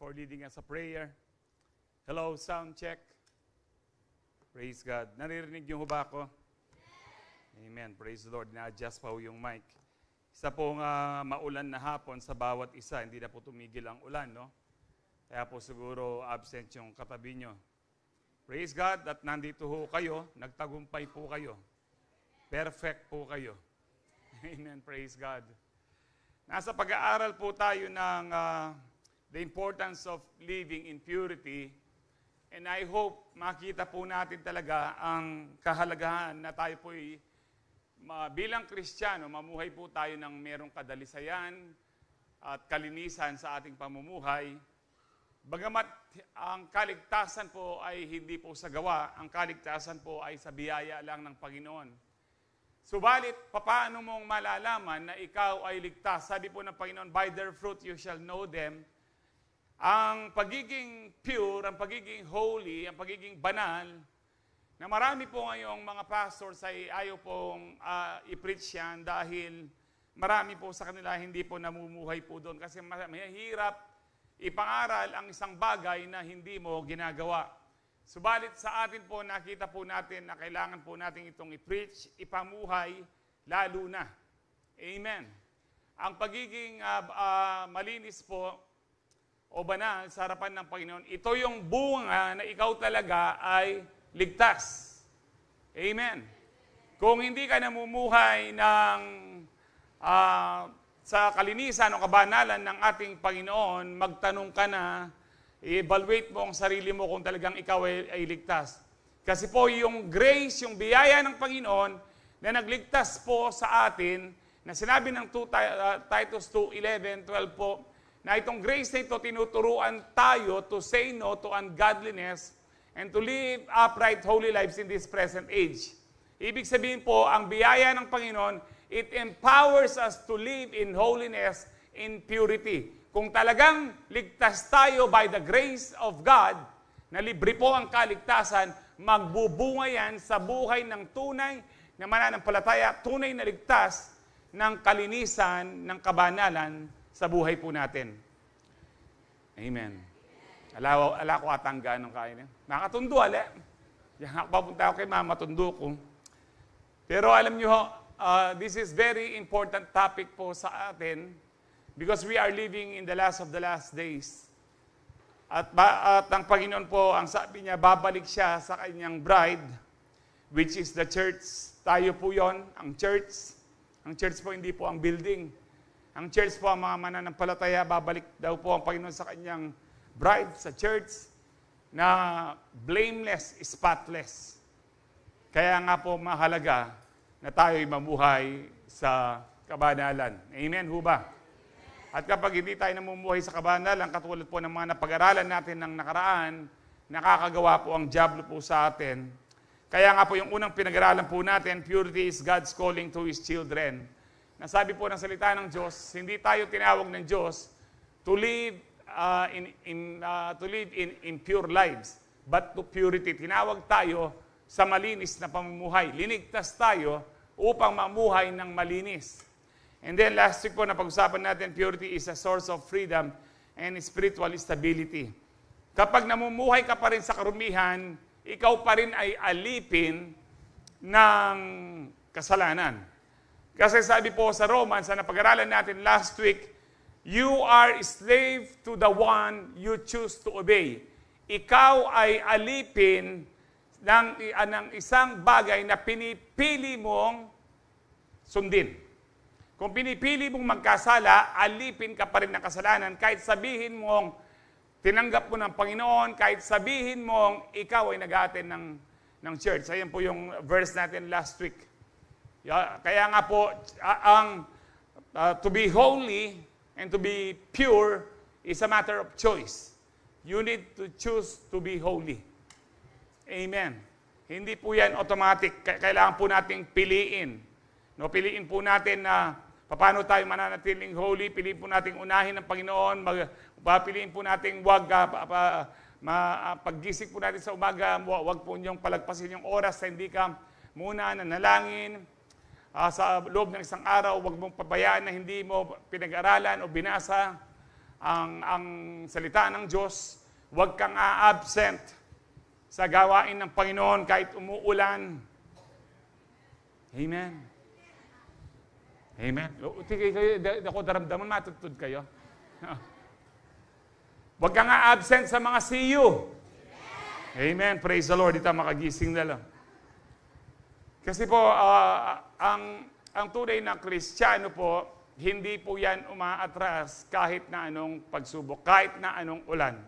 for leading us a prayer. Hello, sound check. Praise God. Naririnig niyo ba ako? Amen. Praise the Lord. Na-adjust pa yung mic. Isa pong maulan na hapon sa bawat isa. Hindi na po tumigil ang ulan, no? Kaya po siguro absent yung katabi nyo. Praise God at nandito ho kayo. Nagtagumpay po kayo. Perfect po kayo. Amen. Praise God. Nasa pag-aaral po tayo ng the importance of living in purity. And I hope makita po natin talaga ang kahalagahan na tayo po'y bilang Kristiyano, mamuhay po tayo ng merong kadalisayan at kalinisan sa ating pamumuhay. Bagamat ang kaligtasan po ay hindi po sa gawa, ang kaligtasan po ay sa biyaya lang ng Panginoon. Subalit, paano mong malalaman na ikaw ay ligtas? Sabi po ng Panginoon, by their fruit you shall know them. Ang pagiging pure, ang pagiging holy, ang pagiging banal, na marami po ngayong mga pastors ay ayaw pong i-preach yan dahil marami po sa kanila hindi po namumuhay po doon kasi mahirap ipangaral ang isang bagay na hindi mo ginagawa. Subalit sa atin po, nakita po natin na kailangan po natin itong i-preach, ipamuhay, lalo na. Amen. Ang pagiging malinis po o banal sa harapan ng Panginoon, ito yung bunga na ikaw talaga ay ligtas. Amen. Kung hindi ka namumuhay ng sa kalinisan o kabanalan ng ating Panginoon, magtanong ka na, i-evaluate mo ang sarili mo kung talagang ikaw ay ligtas. Kasi po yung grace, yung biyaya ng Panginoon na nagligtas po sa atin, na sinabi ng Titus 2:11, 12 po, na itong grace na ito, tinuturuan tayo to say no to ungodliness and to live upright, holy lives in this present age. Ibig sabihin po, ang biyaya ng Panginoon, it empowers us to live in holiness, in purity. Kung talagang ligtas tayo by the grace of God, na libre po ang kaligtasan, magbubunga yan sa buhay ng tunay na mananampalataya, tunay na ligtas ng kalinisan, ng kabanalan sa buhay po natin. Amen. Ala ko atangga ng kain. Nakatundo, ala. Yan ako papunta ako kay mama, tundo ko. Pero alam nyo, this is very important topic po sa atin because we are living in the last of the last days. At ang Panginoon po, ang sabi niya, babalik siya sa kanyang bride, which is the church. Tayo po yon, ang church. Ang church po hindi po ang building. Ang church po, ang mga mananampalataya, babalik daw po ang Panginoon sa kanyang bride, sa church, na blameless, spotless. Kaya nga po mahalaga na tayo'y mamuhay sa kabanalan. Amen, ho ba? At kapag hindi tayo namumuhay sa kabanalan, katulad po ng mga napag-aralan natin ng nakaraan, nakakagawa po ang diablo po sa atin. Kaya nga po yung unang pinag-aralan po natin, purity is God's calling to His children. Nasabi po ng salita ng Diyos, hindi tayo tinawag ng Diyos to live in pure lives, but to purity. Tinawag tayo sa malinis na pamumuhay. Linigtas tayo upang mamuhay ng malinis. And then last week po, napag-usapan natin, purity is a source of freedom and spiritual stability. Kapag namumuhay ka pa rin sa karumihan, ikaw pa rin ay alipin ng kasalanan. Kasi sabi po sa Romans, sa napag-aralan natin last week, you are slave to the one you choose to obey. Ikaw ay alipin ng isang bagay na pinipili mong sundin. Kung pinipili mong magkasala, alipin ka pa rin ng kasalanan. Kahit sabihin mong tinanggap mo ng Panginoon, kahit sabihin mong ikaw ay nag-attend ng church. Ayan po yung verse natin last week. Kaya nga po, to be holy and to be pure is a matter of choice. You need to choose to be holy. Amen. Hindi po yan automatic. Kailangan po nating piliin. No, piliin po natin na paano tayo mananatiling holy. Piliin po nating unahin ng Panginoon. Piliin po nating paggising po natin sa umaga, huwag po niyong palagpasin yung oras na hindi ka muna nanalangin. Sa loob ng isang araw, huwag mong pabayaan na hindi mo pinag-aralan o binasa ang salita ng Diyos. Huwag kang a-absent sa gawain ng Panginoon kahit umuulan. Amen. Amen. Ako daramdaman, matutod kayo. Huwag kang a-absent sa mga CU. Amen. Praise the Lord. Ito makagising na lang. Kasi po, ang tunay na Kristiyano po, hindi po yan umaatras kahit na anong pagsubok, kahit na anong ulan,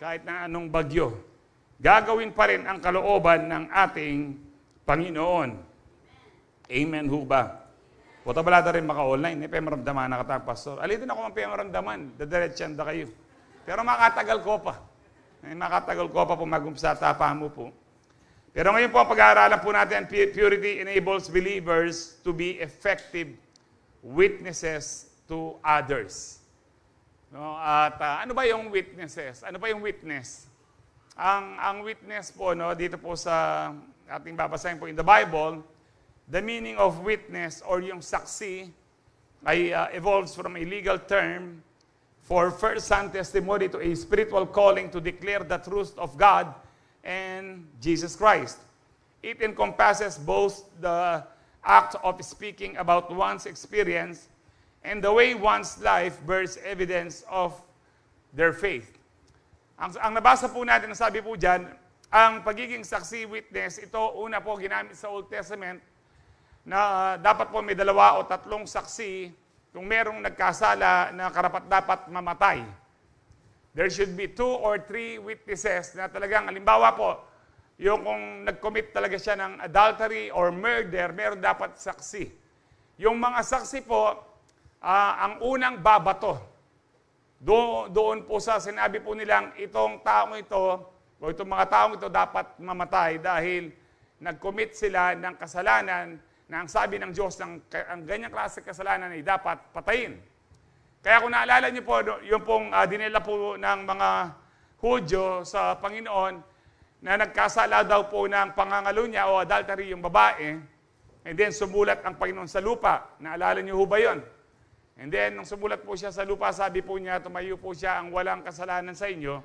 kahit na anong bagyo. Gagawin pa rin ang kalooban ng ating Panginoon. Amen ho ba? Puta balada rin maka-online. Maramdaman na katang pastor. Alitin ako ang maramdaman. Dadiretsyanda kayo. Pero makatagal ko pa. Makatagal ko pa po mag-umpisa tapa mo po. Pero ngayon po, pag-aaralan po natin, purity enables believers to be effective witnesses to others. No? At ano ba yung witnesses? Ano ba yung witness? Ang witness po, no, dito po sa ating babasahin po in the Bible, the meaning of witness or yung saksi ay evolves from a legal term for first-hand testimony to a spiritual calling to declare the truth of God and Jesus Christ. It encompasses both the act of speaking about one's experience and the way one's life bears evidence of their faith. Ang nabasa po natin, ang sabi po dyan, ang pagiging saksi witness, ito una po ginamit sa Old Testament na dapat po may 2 o 3 saksi kung merong nagkasala na karapat-dapat mamatay. There should be 2 or 3 witnesses na talagang, halimbawa po, yung kung nag-commit talaga siya ng adultery or murder, meron dapat saksi. Yung mga saksi po, ang unang babato. Doon po sa sinabi po nilang itong taong ito, o itong mga taong ito dapat mamatay dahil nag-commit sila ng kasalanan na ang sabi ng Diyos ang ganyang klase kasalanan ay dapat patayin. Kaya kung naalala niyo po, yung pong dinila po ng mga Hudyo sa Panginoon na nagkasala daw po ng pangangalo niya o adultery yung babae, and then sumulat ang Panginoon sa lupa. Naalala niyo ho ba yun? And then, nung sumulat po siya sa lupa, sabi po niya, tumayo po siya ang walang kasalanan sa inyo,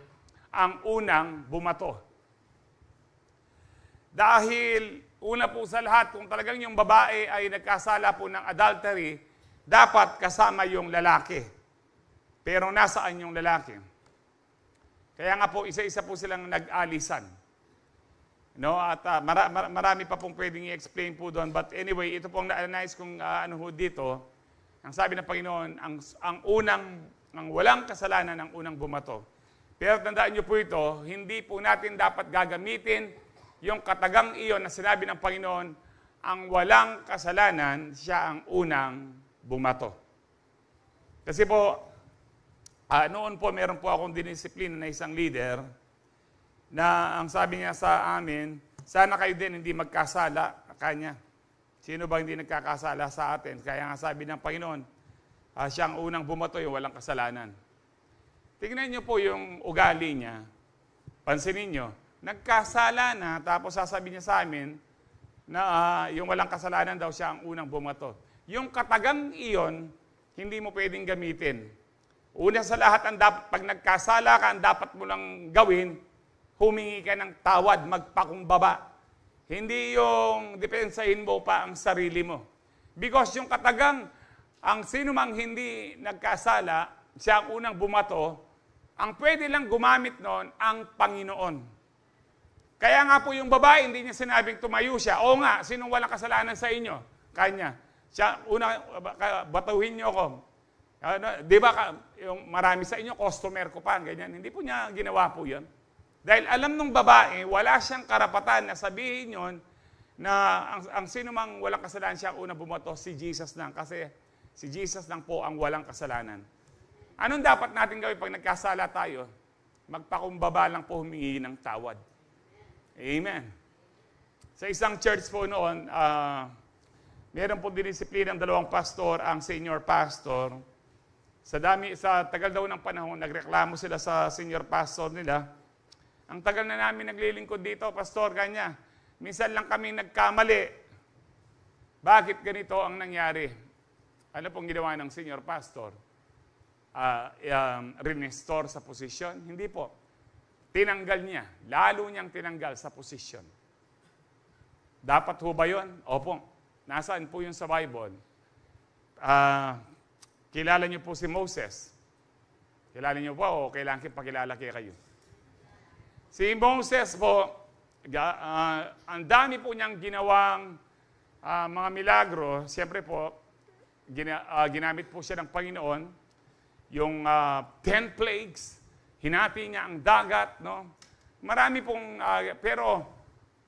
ang unang bumato. Dahil una po sa lahat, kung talagang yung babae ay nagkasala po ng adultery, dapat kasama yung lalaki. Pero nasaan yung lalaki? Kaya nga po, isa-isa po silang nag-alisan. No? At marami pa pong pwedeng i-explain po doon. But anyway, ito pong na-analyze kung ano ho dito. Ang sabi ng Panginoon, ang walang kasalanan ang unang bumato. Pero tandaan niyo po ito, hindi po natin dapat gagamitin yung katagang iyon na sinabi ng Panginoon, ang walang kasalanan, siya ang unang bumato. Kasi po, noon po, meron po akong dinisiplina na isang leader na ang sabi niya sa amin, sana kayo din hindi magkasala kanya. Sino ba hindi nagkakasala sa atin? Kaya nga sabi ng Panginoon, siya ang unang bumato, yung walang kasalanan. Tingnan niyo po yung ugali niya. Pansinin niyo, nagkasala na, tapos sasabihin niya sa amin na yung walang kasalanan daw siya ang unang bumato. Yung katagang iyon, hindi mo pwedeng gamitin. Una sa lahat, pag nagkasala ka, ang dapat mo lang gawin, humingi ka ng tawad, magpakumbaba. Hindi yung depensahin mo pa ang sarili mo. Because yung katagang, ang sino mang hindi nagkasala, siya ang unang bumato, ang pwede lang gumamit noon ang Panginoon. Kaya nga po yung babae, hindi niya sinabing tumayo siya. Oo nga, sinong walang kasalanan sa inyo? Kanya. Siya, una, batuhin niyo ako. Di ba, yung marami sa inyo, customer ko pa, ganyan. Hindi po niya ginawa po yun. Dahil alam nung babae, wala siyang karapatan na sabihin yon na ang sino mang walang kasalanan siya unang bumato, si Jesus lang. Kasi si Jesus lang po ang walang kasalanan. Anong dapat natin gawin pag nagkasala tayo? Magpakumbaba lang po, humingi ng tawad. Amen. Sa isang church po noon, meron po dinisiplina ng 2 pastor, ang senior pastor. Sa tagal daw ng panahon, nagreklamo sila sa senior pastor nila. Ang tagal na namin naglilingkod dito, pastor, kanya. Minsan lang kami nagkamali. Bakit ganito ang nangyari? Ano pong ginawa ng senior pastor? restore sa posisyon? Hindi po. Tinanggal niya. Lalo niyang tinanggal sa posisyon. Dapat ho ba yun? Opo. Nasaan po yun sa Bible? Kilala niyo po si Moses. Kilala niyo po o kailangan pakilala kayo? Si Moses po, ang dami po niyang ginawang mga milagro. Siyempre po, ginamit po siya ng Panginoon. Yung 10 plagues, hinati niya ang dagat. No? Marami pong, pero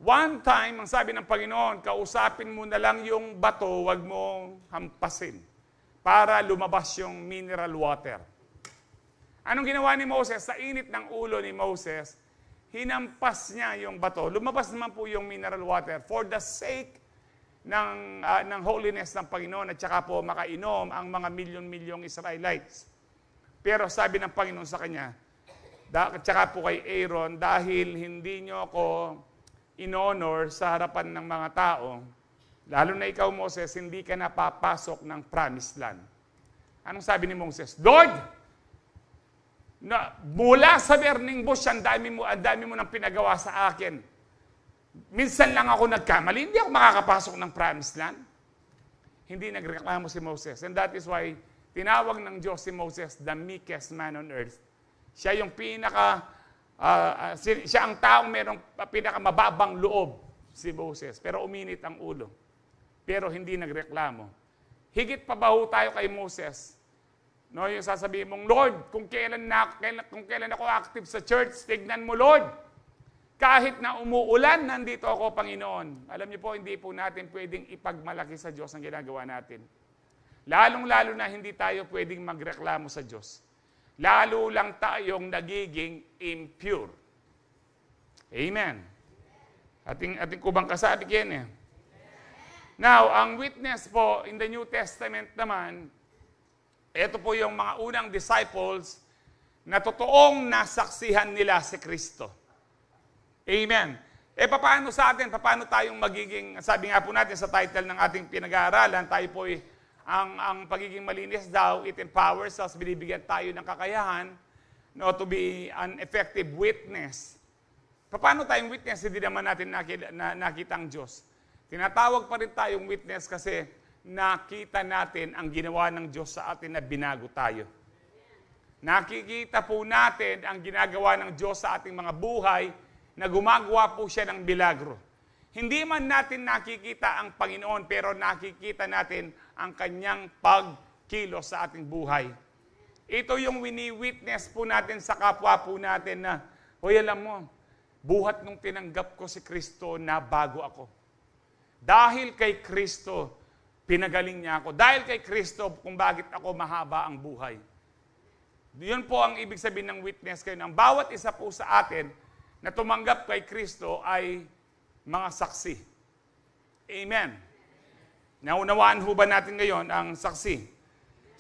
one time, ang sabi ng Panginoon, kausapin mo na lang yung bato, wag mong hampasin para lumabas yung mineral water. Anong ginawa ni Moses? Sa init ng ulo ni Moses, hinampas niya yung bato. Lumabas naman po yung mineral water for the sake ng holiness ng Panginoon at saka po makainom ang mga milyon-milyong Israelites. Pero sabi ng Panginoon sa kanya, at saka po kay Aaron, dahil hindi nyo ako in-honor sa harapan ng mga tao, lalo na ikaw, Moses, hindi ka napapasok ng promised land. Anong sabi ni Moses? Lord, mula sa burning bush, ang dami mo nang pinagawa sa akin. Minsan lang ako nagkamali, hindi ako makakapasok ng promised land. Hindi nagreklamo si Moses. And that is why tinawag ng Diyos si Moses the meekest man on earth. Siya yung siya ang taong merong pinakamababang loob, si Moses. Pero uminit ang ulo. Pero hindi nagreklamo. Higit pa ba ho tayo kay Moses? No, yung sasabihin mong, Lord, kung kailan ako active sa church, tignan mo, Lord. Kahit na umuulan, nandito ako, Panginoon. Alam niyo po, hindi po natin pwedeng ipagmalaki sa Diyos ang ginagawa natin. Lalong-lalo na hindi tayo pwedeng magreklamo sa Diyos. Lalo lang tayong nagiging impure. Amen. Ating kubang kasabi yan eh. Now, ang witness po in the New Testament naman, ito po yung mga unang disciples na totoong nasaksihan nila si Kristo. Amen. Paano sa atin? Paano tayong magiging, sabi nga po natin sa title ng ating pinag-aaralan, tayo po ang pagiging malinis daw, it empowers us, binibigyan tayo ng kakayahan to be an effective witness. Paano tayong witness? Hindi naman natin nakita ang Diyos. Tinatawag pa rin tayong witness kasi nakita natin ang ginawa ng Diyos sa atin na binago tayo. Nakikita po natin ang ginagawa ng Diyos sa ating mga buhay na gumagawa po siya ng milagro. Hindi man natin nakikita ang Panginoon, pero nakikita natin ang kanyang pagkilos sa ating buhay. Ito yung wini-witness po natin sa kapwa po natin na, hoy, alam mo, buhat nung tinanggap ko si Kristo na bago ako. Dahil kay Kristo, pinagaling niya ako. Dahil kay Kristo, kung bakit ako mahaba ang buhay. Yun po ang ibig sabihin ng witness kayo. Ang bawat isa po sa atin na tumanggap kay Kristo ay mga saksi. Amen. Naunawaan ho ba natin ngayon ang saksi?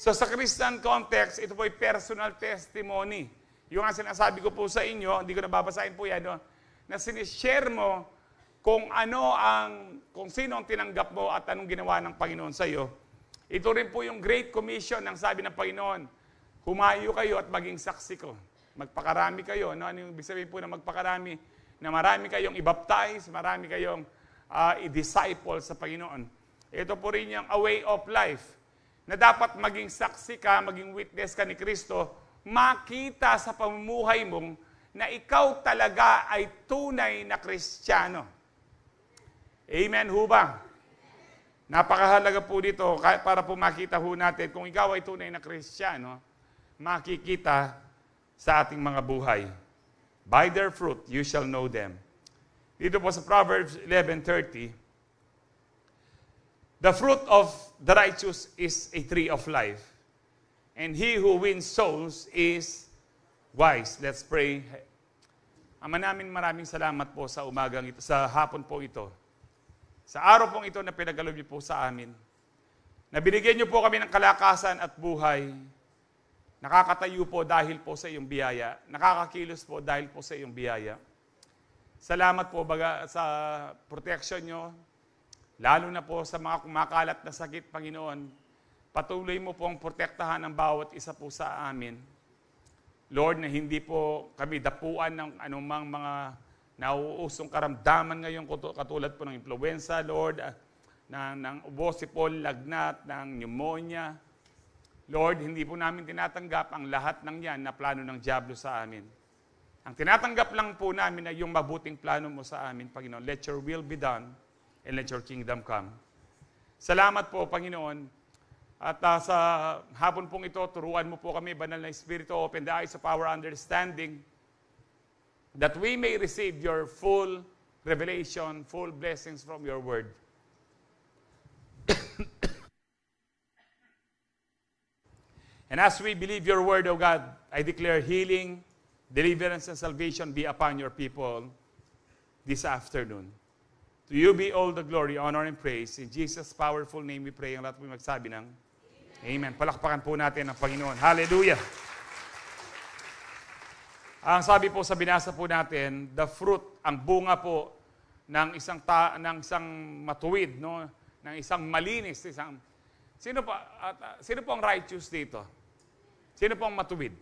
So sa Christian context, ito po ay personal testimony. Yung nga sinasabi ko po sa inyo, hindi ko nababasahin po yan, no? Na sinishare mo kung sino ang tinanggap mo at anong ginawa ng Panginoon sa iyo. Ito rin po yung Great Commission ng sabi ng Panginoon, humayo kayo at maging saksi ko. Magpakarami kayo. No? Ano yung ibig sabihin po na magpakarami? Na marami kayong i-baptize, marami kayong i-disciple sa Panginoon. Ito po rin yung a way of life. Na dapat maging saksi ka, maging witness ka ni Kristo, makita sa pamumuhay mong na ikaw talaga ay tunay na Kristiyano. Amen ho ba? Napakahalaga po dito para po makita ho natin kung ikaw ay tunay na Kristiyano, makikita sa ating mga buhay. By their fruit, you shall know them. Dito po sa Proverbs 11:30, the fruit of the righteous is a tree of life, and he who wins souls is wise. Let's pray. Ama namin, maraming salamat po sa umagang ito, sa hapon po ito. Sa araw pong ito na pinagalob niyo po sa amin. Na binigyan niyo po kami ng kalakasan at buhay. Nakakatayo po dahil po sa iyong biyaya. Nakakakilos po dahil po sa iyong biyaya. Salamat po sa protection nyo, lalo na po sa mga kumakalat na sakit, Panginoon. patuloy mo pong protektahan ang bawat isa po sa amin. Lord, na hindi po kami dapuan ng anumang mga nauusong karamdaman ngayon, katulad po ng influenza, Lord, ng obosipol, lagnat, ng pneumonia. Lord, hindi po namin tinatanggap ang lahat ng yan na plano ng diablo sa amin. Ang tinatanggap lang po namin ay yung mabuting plano mo sa amin, Panginoon. Let your will be done and let your kingdom come. Salamat po, Panginoon. At sa hapon pong ito, turuan mo po kami, Banal na Espiritu, open the eyes of our understanding, that we may receive your full revelation, full blessings from your word. And as we believe your word, O God, I declare healing, deliverance, and salvation be upon your people this afternoon. To you be all the glory, honor, and praise. In Jesus' powerful name we pray. Ang lahat po magsabi ng Amen. Palakpakan po natin ang Panginoon. Hallelujah! Ang sabi po sa binasa po natin, the fruit, ang bunga po ng isang matuwid, no? Ng isang malinis, sino po ang righteous dito? Sino po ang matuwid?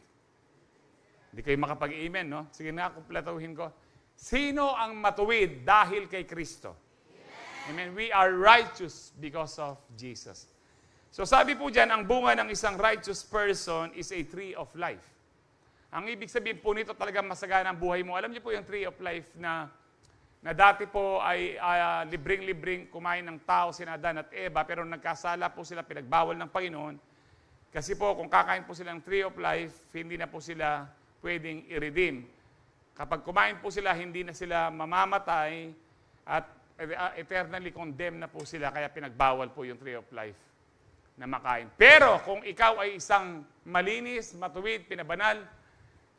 Hindi kayo makapag-amen, no? Sige na, kumpletuhin ko. Sino ang matuwid dahil kay Kristo? Amen. We are righteous because of Jesus. So sabi po dyan, ang bunga ng isang righteous person is a tree of life. Ang ibig sabihin po nito talagang masagana ang buhay mo. Alam niyo po yung tree of life na dati po ay libreng-libreng kumain ng tao, sina Adan at Eva, pero nagkasala po sila, pinagbawal ng Panginoon. Kasi po kung kakain po sila ng tree of life, hindi na po sila pwedeng i-redeem. Kapag kumain po sila, hindi na sila mamamatay at eternally condemned na po sila, kaya pinagbawal po yung tree of life na makain. Pero kung ikaw ay isang malinis, matuwid, pinabanal,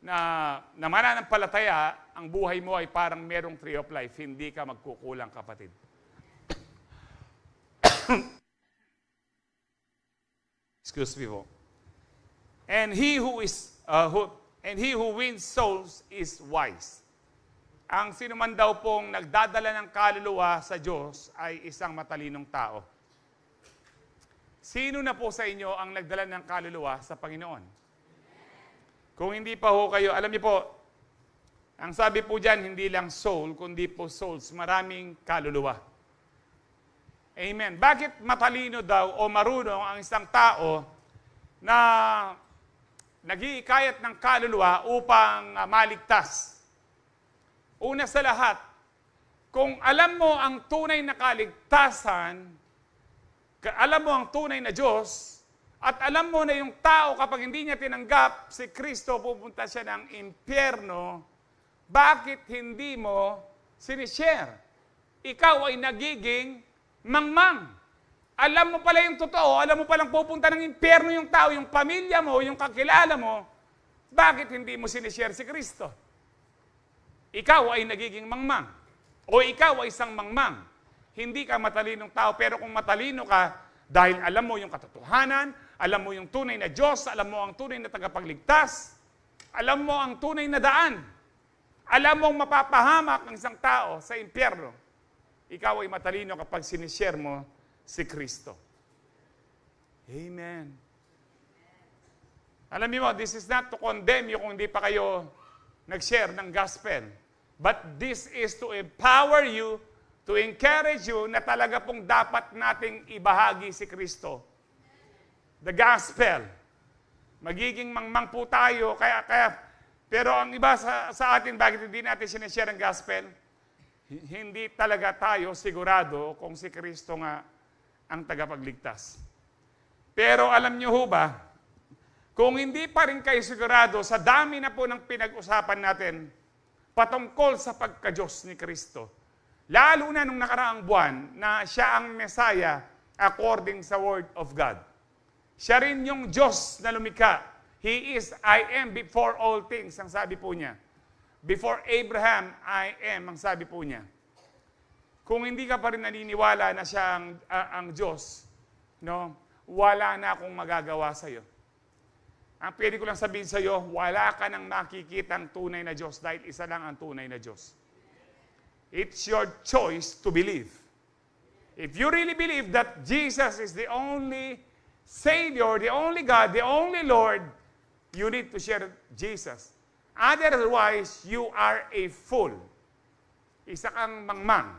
na mananampalataya, ang buhay mo ay parang merong tree of life. Hindi ka magkukulang, kapatid. Excuse me po. And he who wins souls is wise. Ang sino man daw pong nagdadala ng kaluluwa sa Diyos ay isang matalinong tao. Sino na po sa inyo ang nagdala ng kaluluwa sa Panginoon? Kung hindi pa ho kayo, alam niyo po, ang sabi po dyan, hindi lang soul, kundi po souls, maraming kaluluwa. Amen. Bakit matalino daw o marunong ang isang tao na nag-iikayat ng kaluluwa upang maligtas? Una sa lahat, kung alam mo ang tunay na kaligtasan, alam mo ang tunay na Diyos, at alam mo na yung tao kapag hindi niya tinanggap si Kristo, pupunta siya ng impyerno, bakit hindi mo sinishare? Ikaw ay nagiging mangmang. Alam mo pala yung totoo, alam mo palang pupunta ng impyerno yung tao, yung pamilya mo, yung kakilala mo, bakit hindi mo sinishare si Kristo? Ikaw ay nagiging mangmang. O ikaw ay isang mangmang. Hindi ka matalinong tao, pero kung matalino ka, dahil alam mo yung katotohanan, alam mo yung tunay na Diyos, alam mo ang tunay na tagapagligtas, alam mo ang tunay na daan, alam mong mapapahamak ang isang tao sa impyerno, ikaw ay matalino kapag sinishare mo si Kristo. Amen. Alam niyo, this is not to condemn you kung hindi pa kayo nag-share ng gospel. But this is to empower you, to encourage you na talaga pong dapat nating ibahagi si Kristo. The gospel. Magiging mangmang po tayo, pero ang iba sa atin, bakit hindi natin sinishare ang gospel? Hindi talaga tayo sigurado kung si Kristo nga ang tagapagligtas. Pero alam niyo ho ba, kung hindi pa rin kayo sigurado, sa dami na po ng pinag-usapan natin patungkol sa pagka-Diyos ni Kristo, lalo na nung nakaraang buwan na siya ang Messiah according sa Word of God. Siya rin yung Diyos na lumikha. He is, I am before all things, ang sabi po niya. Before Abraham, I am, ang sabi po niya. Kung hindi ka pa rin naniniwala na siya ang Diyos, no, wala na akong magagawa sa iyo. Ang pwede ko lang sabihin sa iyo, wala ka nang makikitang tunay na Diyos dahil isa lang ang tunay na Diyos. It's your choice to believe. If you really believe that Jesus is the only Savior, the only God, the only Lord, you need to share Jesus. Otherwise, you are a fool. Isa kang mangmang.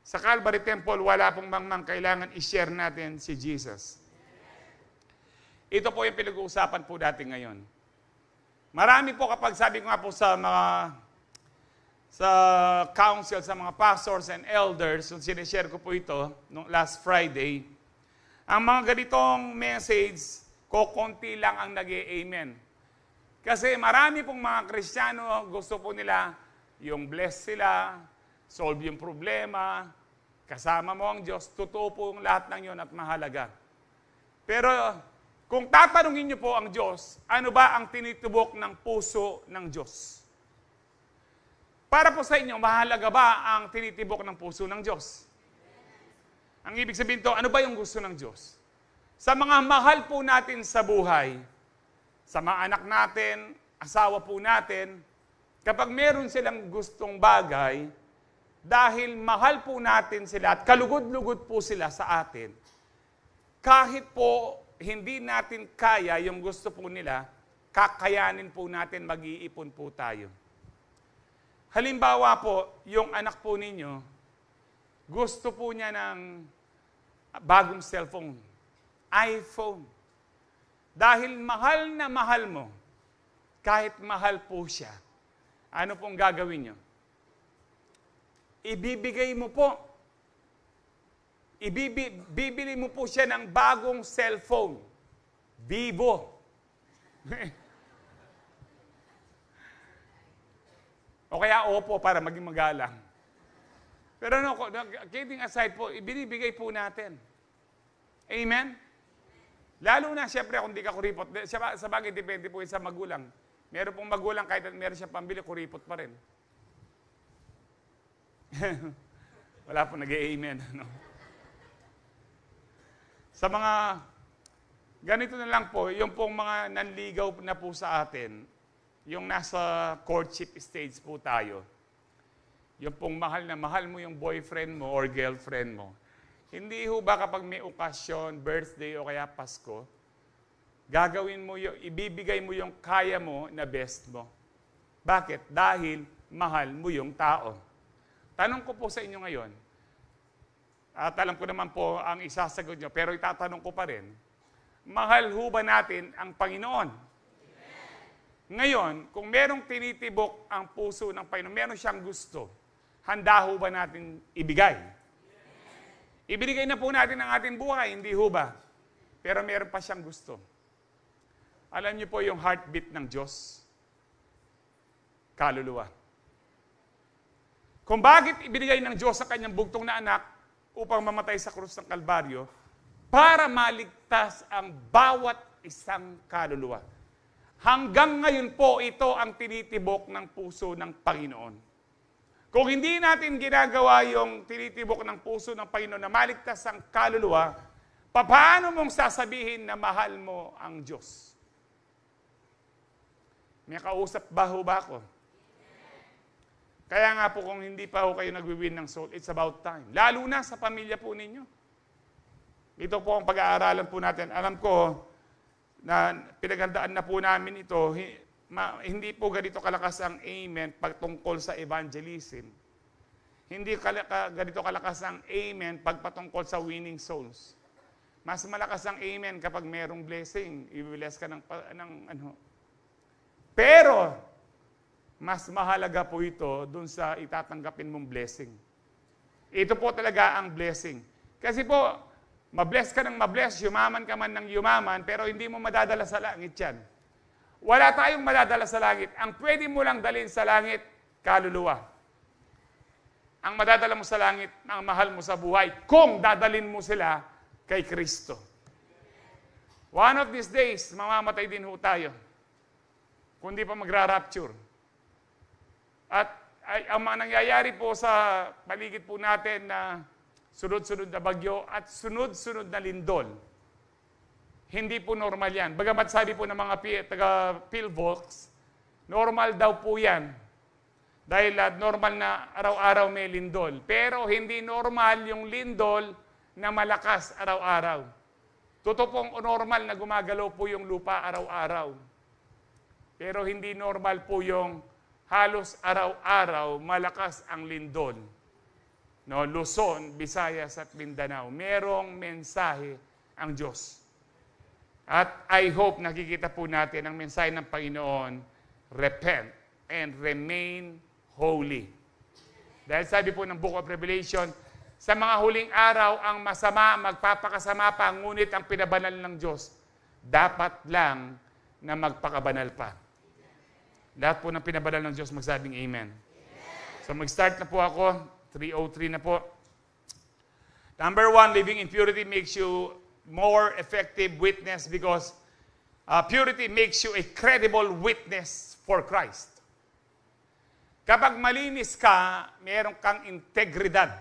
Sa Calvary Temple, wala pong mangmang. Kailangan i-share natin si Jesus. Ito po yung pinag-uusapan po natin ngayon. Marami po kapag sabi ko nga po sa council, sa mga pastors and elders, so sinishare ko po ito nung last Friday, ang mga ganitong message, kokonti lang ang nag-amen. Kasi marami pong mga Kristiyano, gusto po nila yung bless sila, solve yung problema, kasama mo ang Diyos, totoo po yung lahat ng yun at mahalaga. Pero kung tatanungin niyo po ang Diyos, ano ba ang tinitubok ng puso ng Diyos? Para po sa inyo, mahalaga ba ang tinitibok ng puso ng Diyos? Ang ibig sabihin to, ano ba yung gusto ng Diyos? Sa mga mahal po natin sa buhay, sa mga anak natin, asawa po natin, kapag meron silang gustong bagay, dahil mahal po natin sila at kalugod-lugod po sila sa atin, kahit po hindi natin kaya yung gusto po nila, kakayanin po natin, mag-iipon po tayo. Halimbawa po, yung anak po ninyo, gusto po niya ng bagong cellphone, iPhone. Dahil mahal na mahal mo, kahit mahal po siya, ano pong gagawin nyo? Ibibigay mo po. Bibili mo po siya ng bagong cellphone. Vivo. O kaya Oppo para maging magalang. Pero no, kidding aside po, ibinibigay po natin. Amen? Lalo na, siyempre, kung di ka kuripot, sa bagay, depende po sa magulang. Meron pong magulang, kahit meron siya pambili, kuripot pa rin. Wala po nag-amen. No? Sa mga, ganito na lang po, yung pong mga nanligaw na po sa atin, yung nasa courtship stage po tayo, yung pong mahal na mahal mo yung boyfriend mo or girlfriend mo, hindi ho ba kapag may okasyon, birthday o kaya Pasko, gagawin mo yung, ibibigay mo yung kaya mo na best mo. Bakit? Dahil mahal mo yung tao. Tanong ko po sa inyo ngayon, at alam ko naman po ang isasagot nyo, pero itatanong ko pa rin, mahal ho ba natin ang Panginoon? Ngayon, kung merong tinitibok ang puso ng Panginoon, meron siyang gusto, handa ho ba natin ibigay? Ibinigay na po natin ang ating buhay, hindi ho ba? Pero meron pa siyang gusto. Alam niyo po yung heartbeat ng Diyos? Kaluluwa. Kung bakit ibinigay ng Diyos sa kanyang bugtong na anak upang mamatay sa krus ng Kalbaryo, para maligtas ang bawat isang kaluluwa. Hanggang ngayon po, ito ang tinitibok ng puso ng Panginoon. Kung hindi natin ginagawa yung tinitibok ng puso ng Panginoon na maligtas ang kaluluwa, paano mong sasabihin na mahal mo ang Diyos? May kausap ba ho ba ako? Kaya nga po kung hindi pa ho kayo nagwi-win ng soul, it's about time. Lalo na sa pamilya po ninyo. Ito po ang pag-aaralan po natin. Alam ko na pinaghandaan na po namin ito. Hindi po ganito kalakas ang amen pagtungkol sa evangelism. Hindi ganito kalakas ang amen pagpatungkol sa winning souls. Mas malakas ang amen kapag merong blessing. I-bless ka ng ano. Pero, mas mahalaga po ito dun sa itatanggapin mong blessing. Ito po talaga ang blessing. Kasi po, mabless ka ng mabless, yumaman ka man ng yumaman, pero hindi mo madadala sa langit yan. Wala tayong madadala sa langit. Ang pwede mo lang dalhin sa langit, kaluluwa. Ang madadala mo sa langit, ang mahal mo sa buhay, kung dadalhin mo sila kay Kristo. One of these days, mamamatay din ho tayo. Kung di pa magra-rapture. At ang mga nangyayari po sa paligid po natin na sunod-sunod na bagyo at sunod-sunod na lindol, hindi po normal yan. Bagamat sabi po ng mga taga-PhilVolks, normal daw po yan. Dahil normal na araw-araw may lindol. Pero hindi normal yung lindol na malakas araw-araw. Totoo pong normal na gumagalaw po yung lupa araw-araw. Pero hindi normal po yung halos araw-araw malakas ang lindol. No, Luzon, Visayas at Mindanao. Merong mensahe ang Diyos. At I hope nakikita po natin ang mensahe ng Panginoon, repent and remain holy. Dahil sabi po ng Book of Revelation, sa mga huling araw, ang masama, magpapakasama pa, ngunit ang pinabanal ng Diyos, dapat lang na magpakabanal pa. Lahat po ng pinabanal ng Diyos, magsabing Amen. So mag-start na po ako, 3:03 na po. Number 1, living in purity makes you more effective witness because purity makes you a credible witness for Christ. Kapag malinis ka, meron kang integridad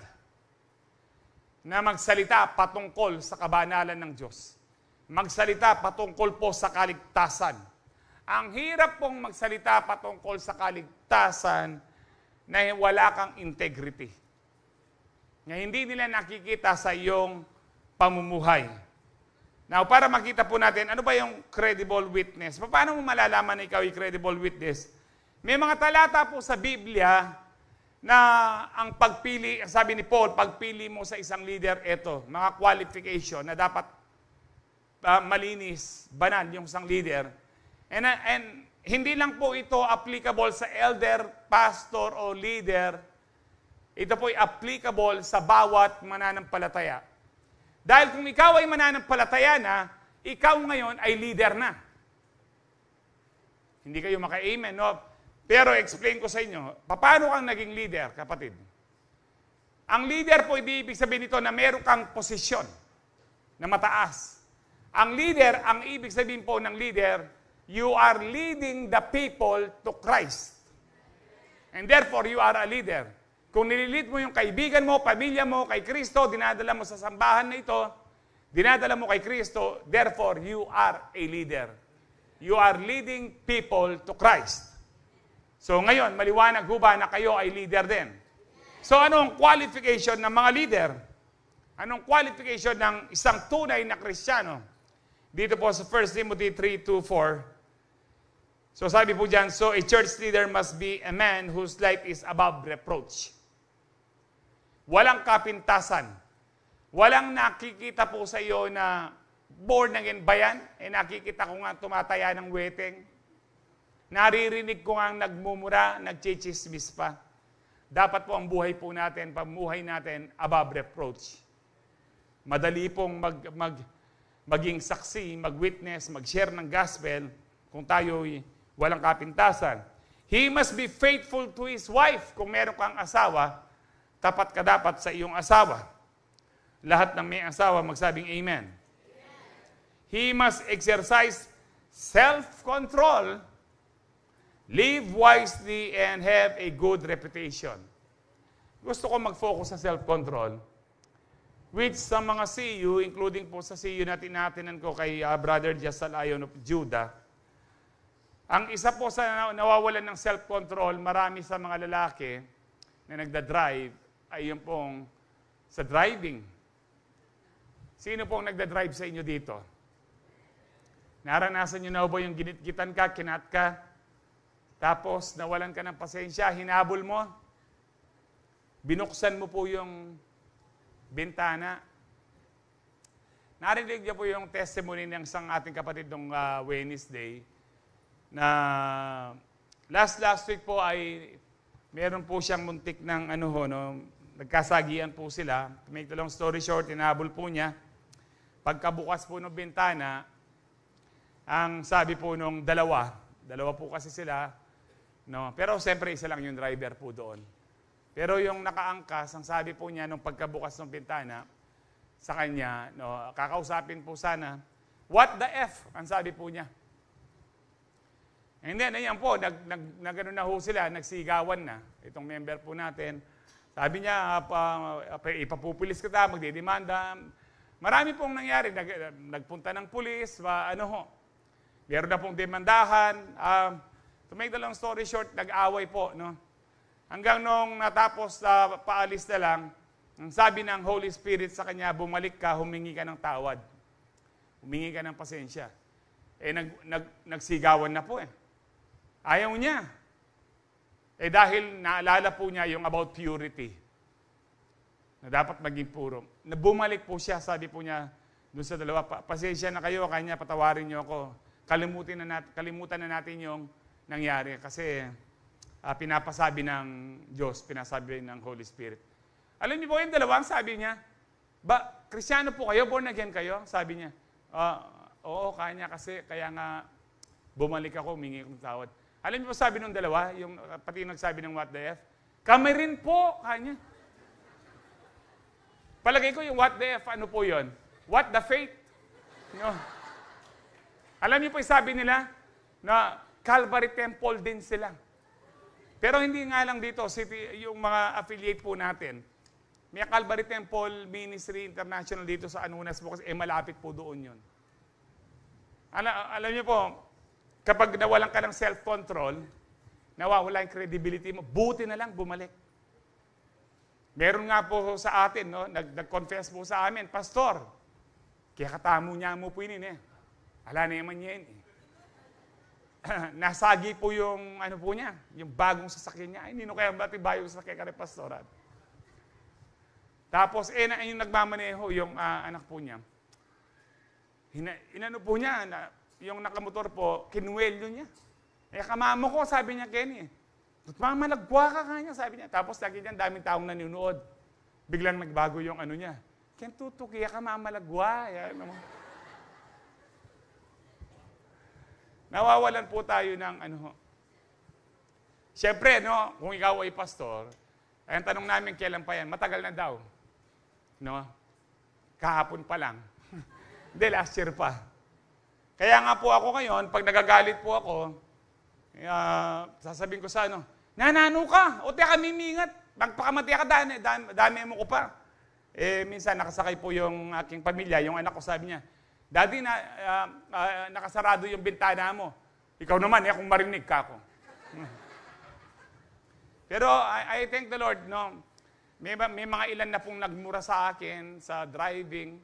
na magsalita patungkol sa kabanalan ng Diyos. Magsalita patungkol po sa kaligtasan. Ang hirap pong magsalita patungkol sa kaligtasan na wala kang integrity. Na hindi nila nakikita sa iyong pamumuhay. Now, para makita po natin, ano ba yung credible witness? Paano mo malalaman na ikaw ay credible witness? May mga talata po sa Biblia na ang pagpili, sabi ni Paul, pagpili mo sa isang leader, ito, mga qualification na dapat malinis, banal yung isang leader. And hindi lang po ito applicable sa elder, pastor o leader. Ito po ay applicable sa bawat mananampalataya. Dahil kung ikaw ay mananampalataya na, ikaw ngayon ay leader na. Hindi kayo maka-amen, no? Pero explain ko sa inyo, paano kang naging leader, kapatid? Ang leader po, ibig sabihin nito na meron kang posisyon na mataas. Ang leader, ang ibig sabihin po ng leader, you are leading the people to Christ. And therefore, you are a leader. Kung nililid mo yung kaibigan mo, pamilya mo, kay Kristo, dinadala mo sa sambahan na ito, dinadala mo kay Kristo, therefore, you are a leader. You are leading people to Christ. So ngayon, maliwanag ho ba na kayo ay leader din? So anong qualification ng mga leader? Anong qualification ng isang tunay na Kristiyano? Dito po sa 1 Timothy 3:2-4. So sabi po dyan, so a church leader must be a man whose life is above reproach. Walang kapintasan. Walang nakikita po sa iyo na born again ba yan? Nakikita ko nga tumataya ng weteng. Naririnig ko nga nagmumura, nagchichismis pa. Dapat po ang buhay po natin, pamuhay natin, above reproach. Madali pong maging saksi, mag-witness, mag-share ng gospel kung tayo'y walang kapintasan. He must be faithful to his wife. Kung meron kang asawa, tapat ka dapat sa iyong asawa. Lahat ng may asawa, magsabing amen. He must exercise self-control, live wisely, and have a good reputation. Gusto ko mag-focus sa self-control, which sa mga CU, including po sa CU natin ko kay Brother Jasal Ayon of Judah, ang isa po sa nawawalan ng self-control, marami sa mga lalaki na nagda-drive, ay yung pong sa driving. Sino pong nagda-drive sa inyo dito? Naranasan nyo na ba yung ginit-gitan ka, kinat ka, tapos nawalan ka ng pasensya, hinabol mo, binuksan mo po yung bintana. Narinig niyo po yung testimony ng isang ating kapatid ng Wednesday na last week po ay meron po siyang muntik ng nagkasagian po sila. To make the long story short, hinabol po niya. Pagkabukas po ng bintana, ang sabi po nung dalawa po kasi sila, no? Pero siyempre isa lang yung driver po doon. Pero yung nakaangkas, ang sabi po niya nung pagkabukas ng bintana sa kanya, no, kakausapin po sana, what the F? Ang sabi po niya. And then, ayan po, nagano na ho sila, nagsigawan na. Itong member po natin. Sabi niya, ipapupulis kita, magdidemanda. Marami pong nangyari. Nagpunta ng pulis, meron na pong demandahan. To make the long story short, nag-away po. No? Hanggang nung natapos, paalis na lang, ang sabi ng Holy Spirit sa kanya, bumalik ka, humingi ka ng tawad. Humingi ka ng pasensya. Nagsigawan na po eh. Ayaw niya. Dahil naalala po niya yung about purity. Na dapat maging puro. Bumalik po siya, sabi po niya, doon sa dalawa, pasensya na kayo, kanya patawarin niyo ako. Kalimutan na natin yung nangyari. Kasi pinapasabi ng Diyos, pinasabi ng Holy Spirit. Alam niyo po yung dalawa, sabi niya, Kristyano po kayo, born again kayo? Sabi niya, oo, kanya kasi, kaya nga bumalik ako, humingi akong tawad. Alam niyo po sabi ng dalawa, pati yung nagsabi ng what the F? Kami rin po, kanya. Palagay ko yung what the F, ano po yun? What the faith? No. Alam niyo po yung sabi nila, na Calvary Temple din sila. Pero hindi nga lang dito, yung mga affiliate po natin, may Calvary Temple Ministry International dito sa Anunas po kasi malapit po doon yun. Alam niyo po, kapag nawalan ka ng self-control, nawawala yung credibility mo, buti na lang bumalik. Meron nga po sa atin, no, nag-confess po sa amin, Pastor, kaya katamo niya mo po yun eh. Ala na naman yan eh. Nasagi po yung ano po niya, yung bagong sasakyan niya. Ay, nino kaya ba't iba yung sasakyan ka rin, Pastoran? Tapos, yung nagmamaneho, yung anak po niya, inano po niya, yung nakamotor po, kinuwelyo niya. Kamamo ko, sabi niya, Kenny, mamalagwa ka kanya, sabi niya. Tapos, lagi niya, daming taong nanonood. Biglang nagbago yung ano niya. Ken tutuki, mamalagwa. Nawawalan po tayo ng ano. Siyempre, no, kung ikaw ay pastor, ay ang tanong namin kailan pa yan, matagal na daw. No? Kahapon pa lang. Hindi, last year pa. Kaya nga po ako ngayon, pag nagagalit po ako, sasabihin ko sa nanano ka, o tiya ka mimingat, magpakamati ka, dami mo ko pa. Minsan nakasakay po yung aking pamilya, yung anak ko sabi niya, Daddy, nakasarado yung bintana mo. Ikaw naman, kung marinig ka ako. Pero I thank the Lord, no? May mga ilan na pong nagmura sa akin sa driving.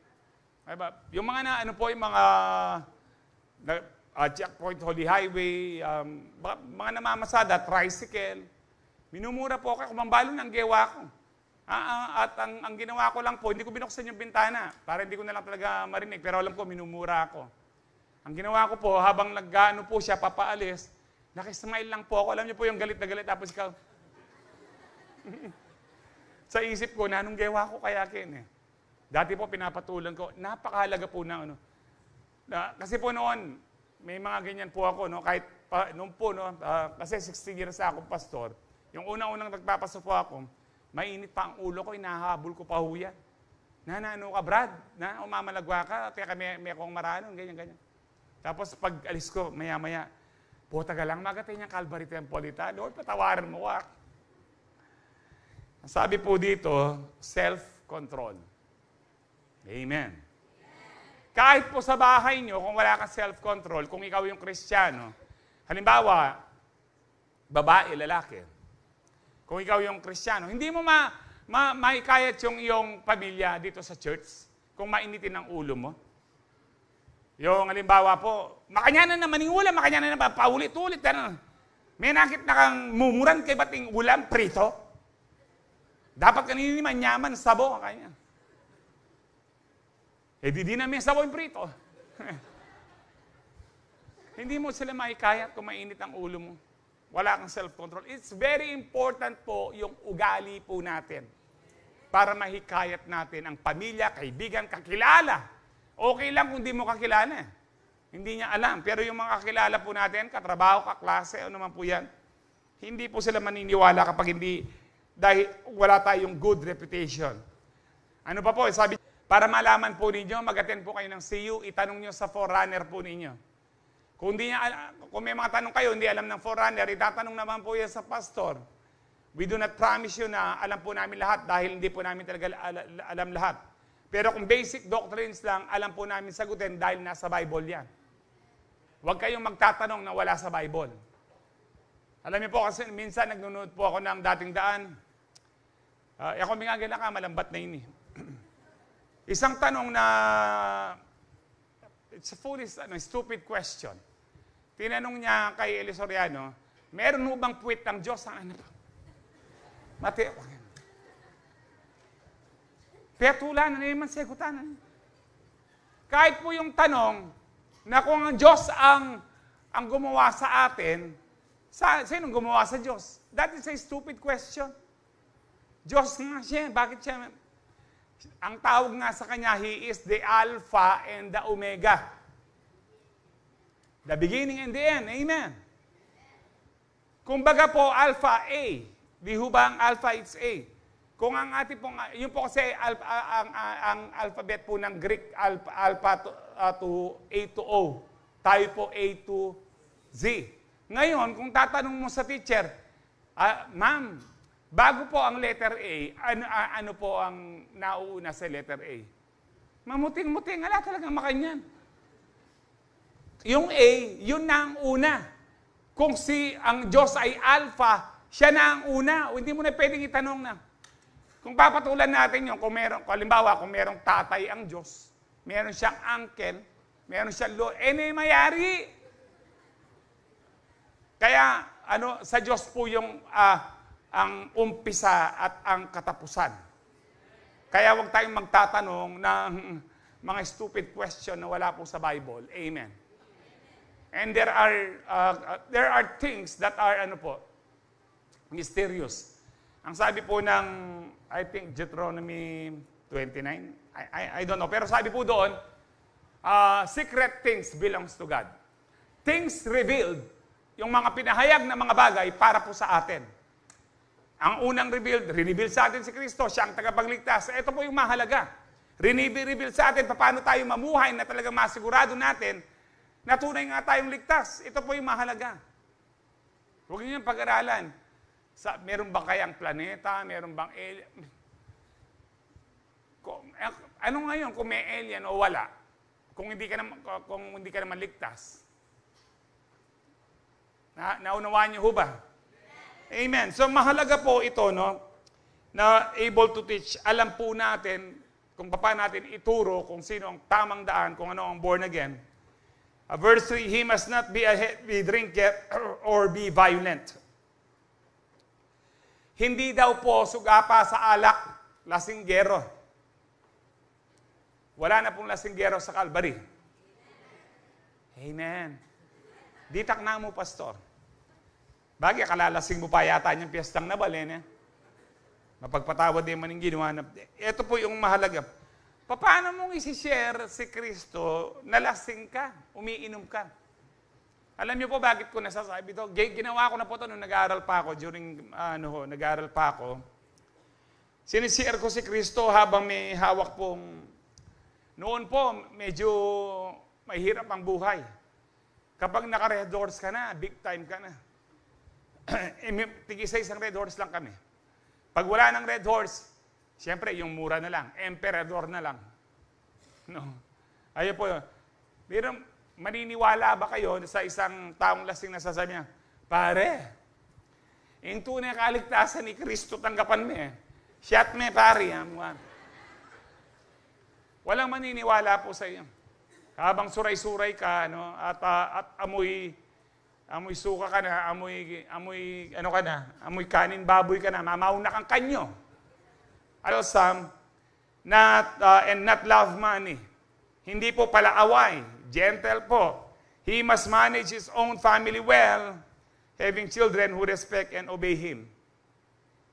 Yung mga yung mga checkpoint, Holy Highway, mga namamasada, tricycle. Minumura po ako, kumambalo ng gewa ko. At ang ginawa ko lang po, hindi ko binuksan yung bintana para hindi ko na lang talaga marinig. Pero alam ko, minumura ako. Ang ginawa ko po, habang nag-ano po siya, papaalis, nakismile lang po ako. Alam niyo po yung galit na galit, tapos ikaw, sa isip ko, nanong gewa ko kaya Ken eh. Dati po pinapatulan ko, napakahalaga po na ano. Kasi po noon, may mga ganyan po ako, no? Kahit noon po, no? Kasi 60 years akong pastor. Yung unang-unang nagpapasok po ako, mainit pa ang ulo ko, inahabol ko pa ho yan. Ano ka, Brad? Umamalagwa ka, kaya may akong maranong, ganyan. Tapos pag alis ko, maya-maya, taga lang magatay niya Calvary Temple ita. Lord, patawaran mo ako. Sabi po dito, self-control. Amen. Kahit po sa bahay nyo, kung wala kang self-control, kung ikaw yung Kristiyano, halimbawa, babae, lalaki, kung ikaw yung Kristiyano, hindi mo maikayat yung iyong pamilya dito sa church kung mainitin ang ulo mo. Yung halimbawa po, makanyanan na maningula, makanyanan na paulit-ulit. May nakit na kang mumuran kay bating ulam, prito. Dapat kanini manyaman, sabo. Kanya. Di na may sabo yung prito. Hindi mo sila maikayat kung mainit ang ulo mo. Wala kang self-control. It's very important po yung ugali po natin para mahikayat natin ang pamilya, kaibigan, kakilala. Okay lang kung di mo kakilala. Hindi niya alam. Pero yung mga kakilala po natin, katrabaho, kaklase, ano naman po yan, hindi po sila maniniwala kapag hindi, dahil wala tayong good reputation. Ano pa po, sabi, para malaman po ninyo, mag-attend po kayo ng CU, itanong nyo sa forerunner po ninyo. Kung may mga tanong kayo, hindi alam ng forerunner, itatanong naman po yan sa pastor. We do not promise you na alam po namin lahat dahil hindi po namin talaga alam lahat. Pero kung basic doctrines lang, alam po namin sagutin dahil nasa Bible yan. Huwag kayong magtatanong na wala sa Bible. Alam niyo po kasi minsan nagnunood po ako ng dating daan. Ako may nga malambat na yun eh. Isang tanong na it's a foolish, stupid question. Tinanong niya kay Eli Soriano, meron mo bang puwit ng Diyos? Ano pa? Petulan, ano naman segutan? Kahit po yung tanong na kung ang Diyos ang gumawa sa atin, sinong gumawa sa Diyos? That is a stupid question. Diyos nga siya. Bakit siya? Ang tawag nga sa kanya, He is the Alpha and the Omega. The beginning and the end. Amen. Kumbaga po, Alpha, A. Di ho ba ang Alpha, it's A. Kung ang ating pong, yun po kasi ang alphabet po ng Greek, alpha to A to O. Tayo po A to Z. Ngayon, kung tatanong mo sa teacher, ma'am, bago po ang letter A, ano po ang nauuna sa letter A? Mamuting-muting, ala talagang makanyan. Yung A, yun na ang una. Kung ang Diyos ay alpha, siya na ang una. O hindi mo na pwedeng itanong na. Kung papatulan natin yun, kung halimbawa, kung merong tatay ang Diyos, meron siyang uncle, meron siyang Lord, mayari. Kaya, sa Diyos po yung ang umpisa at ang katapusan. Kaya huwag tayong magtatanong ng mga stupid question na wala po sa Bible. Amen. And there are things that are mysterious. Ang sabi po ng, I think, Deuteronomy 29, I don't know, pero sabi po doon, secret things belongs to God. Things revealed, yung mga pinahayag na mga bagay para po sa atin. Ang unang revealed sa atin si Kristo, siya ang tagapagligtas. Ito po yung mahalaga. Revealed sa atin, paano tayo mamuhay na talagang masigurado natin na tunay nga tayong ligtas. Ito po yung mahalaga. Huwag niyo yung pag-aralan. Meron bang kayang planeta? Meron bang alien? Ano ngayon kung may alien o wala? Kung hindi ka naman ligtas. Naunawaan niyo ho ba? Amen. So mahalaga po ito, na able to teach. Alam po natin kung paano natin ituro kung sino ang tamang daan, kung ano ang born again. Verse 3, he must not be a heavy drinker or be violent. Hindi daw po sugapa sa alak, lasinggero. Wala na pong lasinggero sa Calvary. Amen. Ditak na mo, pastor. Bagay, kalalasing mo pa yata niyang piyestang nabalin. Mapagpatawad din man yung ginawa. Ito po yung mahalaga. Paano mong isi-share si Kristo na lasing ka, umiinom ka? Alam niyo po bakit ko nasasabi ito? Ginawa ko na po ito nung nag-aaral pa ako, nag-aaral pa ako. Sinishare ko si Kristo habang may hawak pong, noon po, medyo mahirap ang buhay. Kapag naka-red horse ka na, big time ka na. Tig-isa isang red horse lang kami. Pag wala ng red horse, siyempre yung mura na lang, emperador na lang. No. Ayun po yun. Pero maniniwala ba kayo sa isang taong lasing na sasabi niya, pare, yung tunay kaligtasan ni Kristo tanggapan mo Shot me, pare. Walang maniniwala po sa iyo. Habang suray-suray ka, at amoy suka ka na, amoy kanin baboy ka na, mamauna kang kanyo. Some, and not love money. Hindi po pala away. Gentle po. He must manage his own family well, having children who respect and obey him.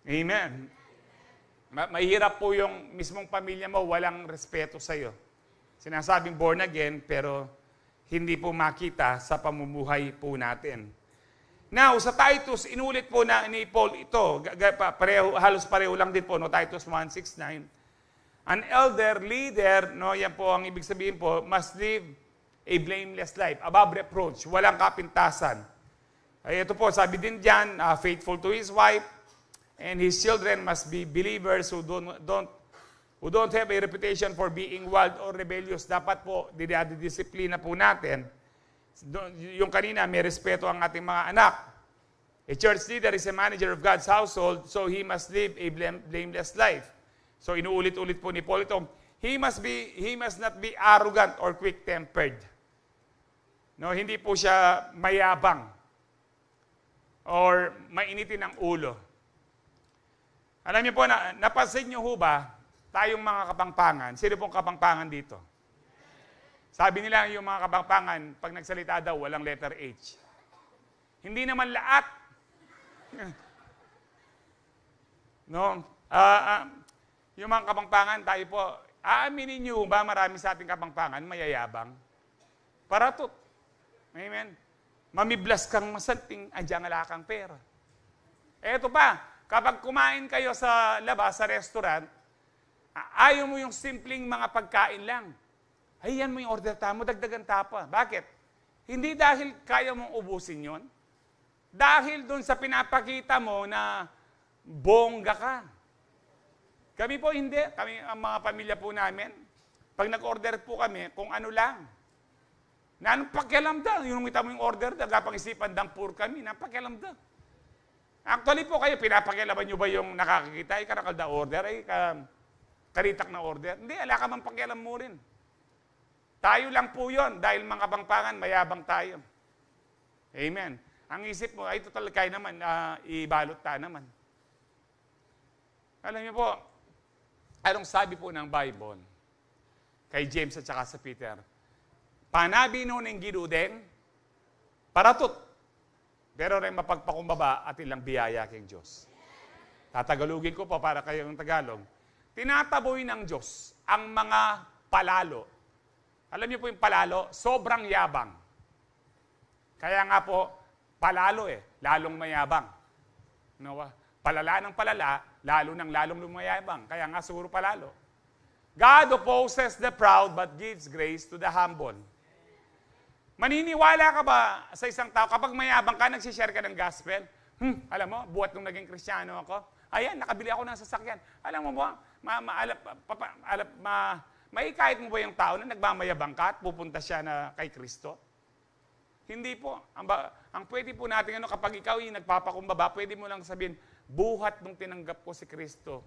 Amen. Mahirap po yung mismong pamilya mo walang respeto sa iyo. Sinasabing born again, pero hindi po makita sa pamumuhay po natin. Now, sa Titus, inulit po ni Paul ito. Halos pareho lang din po, Titus 1:6-9. An elder leader, yan po ang ibig sabihin po, must live a blameless life, above reproach, walang kapintasan. Ito po, sabi din dyan, faithful to his wife, and his children must be believers who don't have a reputation for being wild or rebellious. Dapat po, didisiplina po natin. Yung kanina, may respeto ang ating mga anak. A church leader is a manager of God's household, so he must live a blameless life. So inuulit-ulit po ni Paul ito. he must not be arrogant or quick-tempered. No, hindi po siya mayabang or mainitin ang ulo. Alam niyo po, napansin niyo ho ba, tayong mga kapangpangan, sino pong kapangpangan dito? Sabi nila yung mga kapangpangan, pag nagsalita daw, walang letter H. Hindi naman lahat. No? Yung mga kapangpangan, tayo po, aaminin niyo ba marami sa ating kapangpangan, mayayabang? Paratot. Amen? Mamiblas kang masanting, andiyan nga kang pera. Eto pa, kapag kumain kayo sa labas, sa restaurant, ayaw mo yung simpleng mga pagkain lang. Ay, yan mo yung order mo, dagdagan tapa. Bakit? Hindi dahil kaya mong ubusin yon. Dahil doon sa pinapakita mo na bongga ka. Kami po hindi. Kami, ang mga pamilya po namin, pag nag-order po kami, kung ano lang. Na anong pakialam da? Yung kita mo yung order, nagapang-isipan dampur kami, napakialam da. Actually po kayo, pinapakialaman nyo ba yung nakakikita? Ay, karakal da order, ay karitak na order. Hindi, ala ka man pakialam mo rin. Tayo lang po yun, dahil mga kapangpangan, mayabang tayo. Amen. Ang isip mo, ay total kaya naman, ibalot ta naman. Alam niyo po, anong sabi po ng Bible kay James at saka sa Peter? Panabi no ng gidudeng, paratot, pero rin mapagpakumbaba at ilang biyaya kay Diyos. Tatagalugin ko po para kayong Tagalog. Tinataboy ng Diyos ang mga palalo. Alam niyo po yung palalo, sobrang yabang. Kaya nga po, palalo lalong mayabang. No? Palala ng palala, lalong lumayabang. Kaya nga siguro palalo. God opposes the proud but gives grace to the humble. Maniniwala ka ba sa isang tao, kapag mayabang ka, nagsishare ka ng gospel? Alam mo, buhat nung naging Kristiyano ako, ayan, nakabili ako ng sasakyan. Alam mo ba, maikahit mo ba yung tao na nagmamayabang ka at pupunta siya na kay Kristo? Hindi po. Ang pwede po natin, kapag ikaw yung nagpapakumbaba, pwede mo lang sabihin, buhat nung tinanggap ko si Kristo,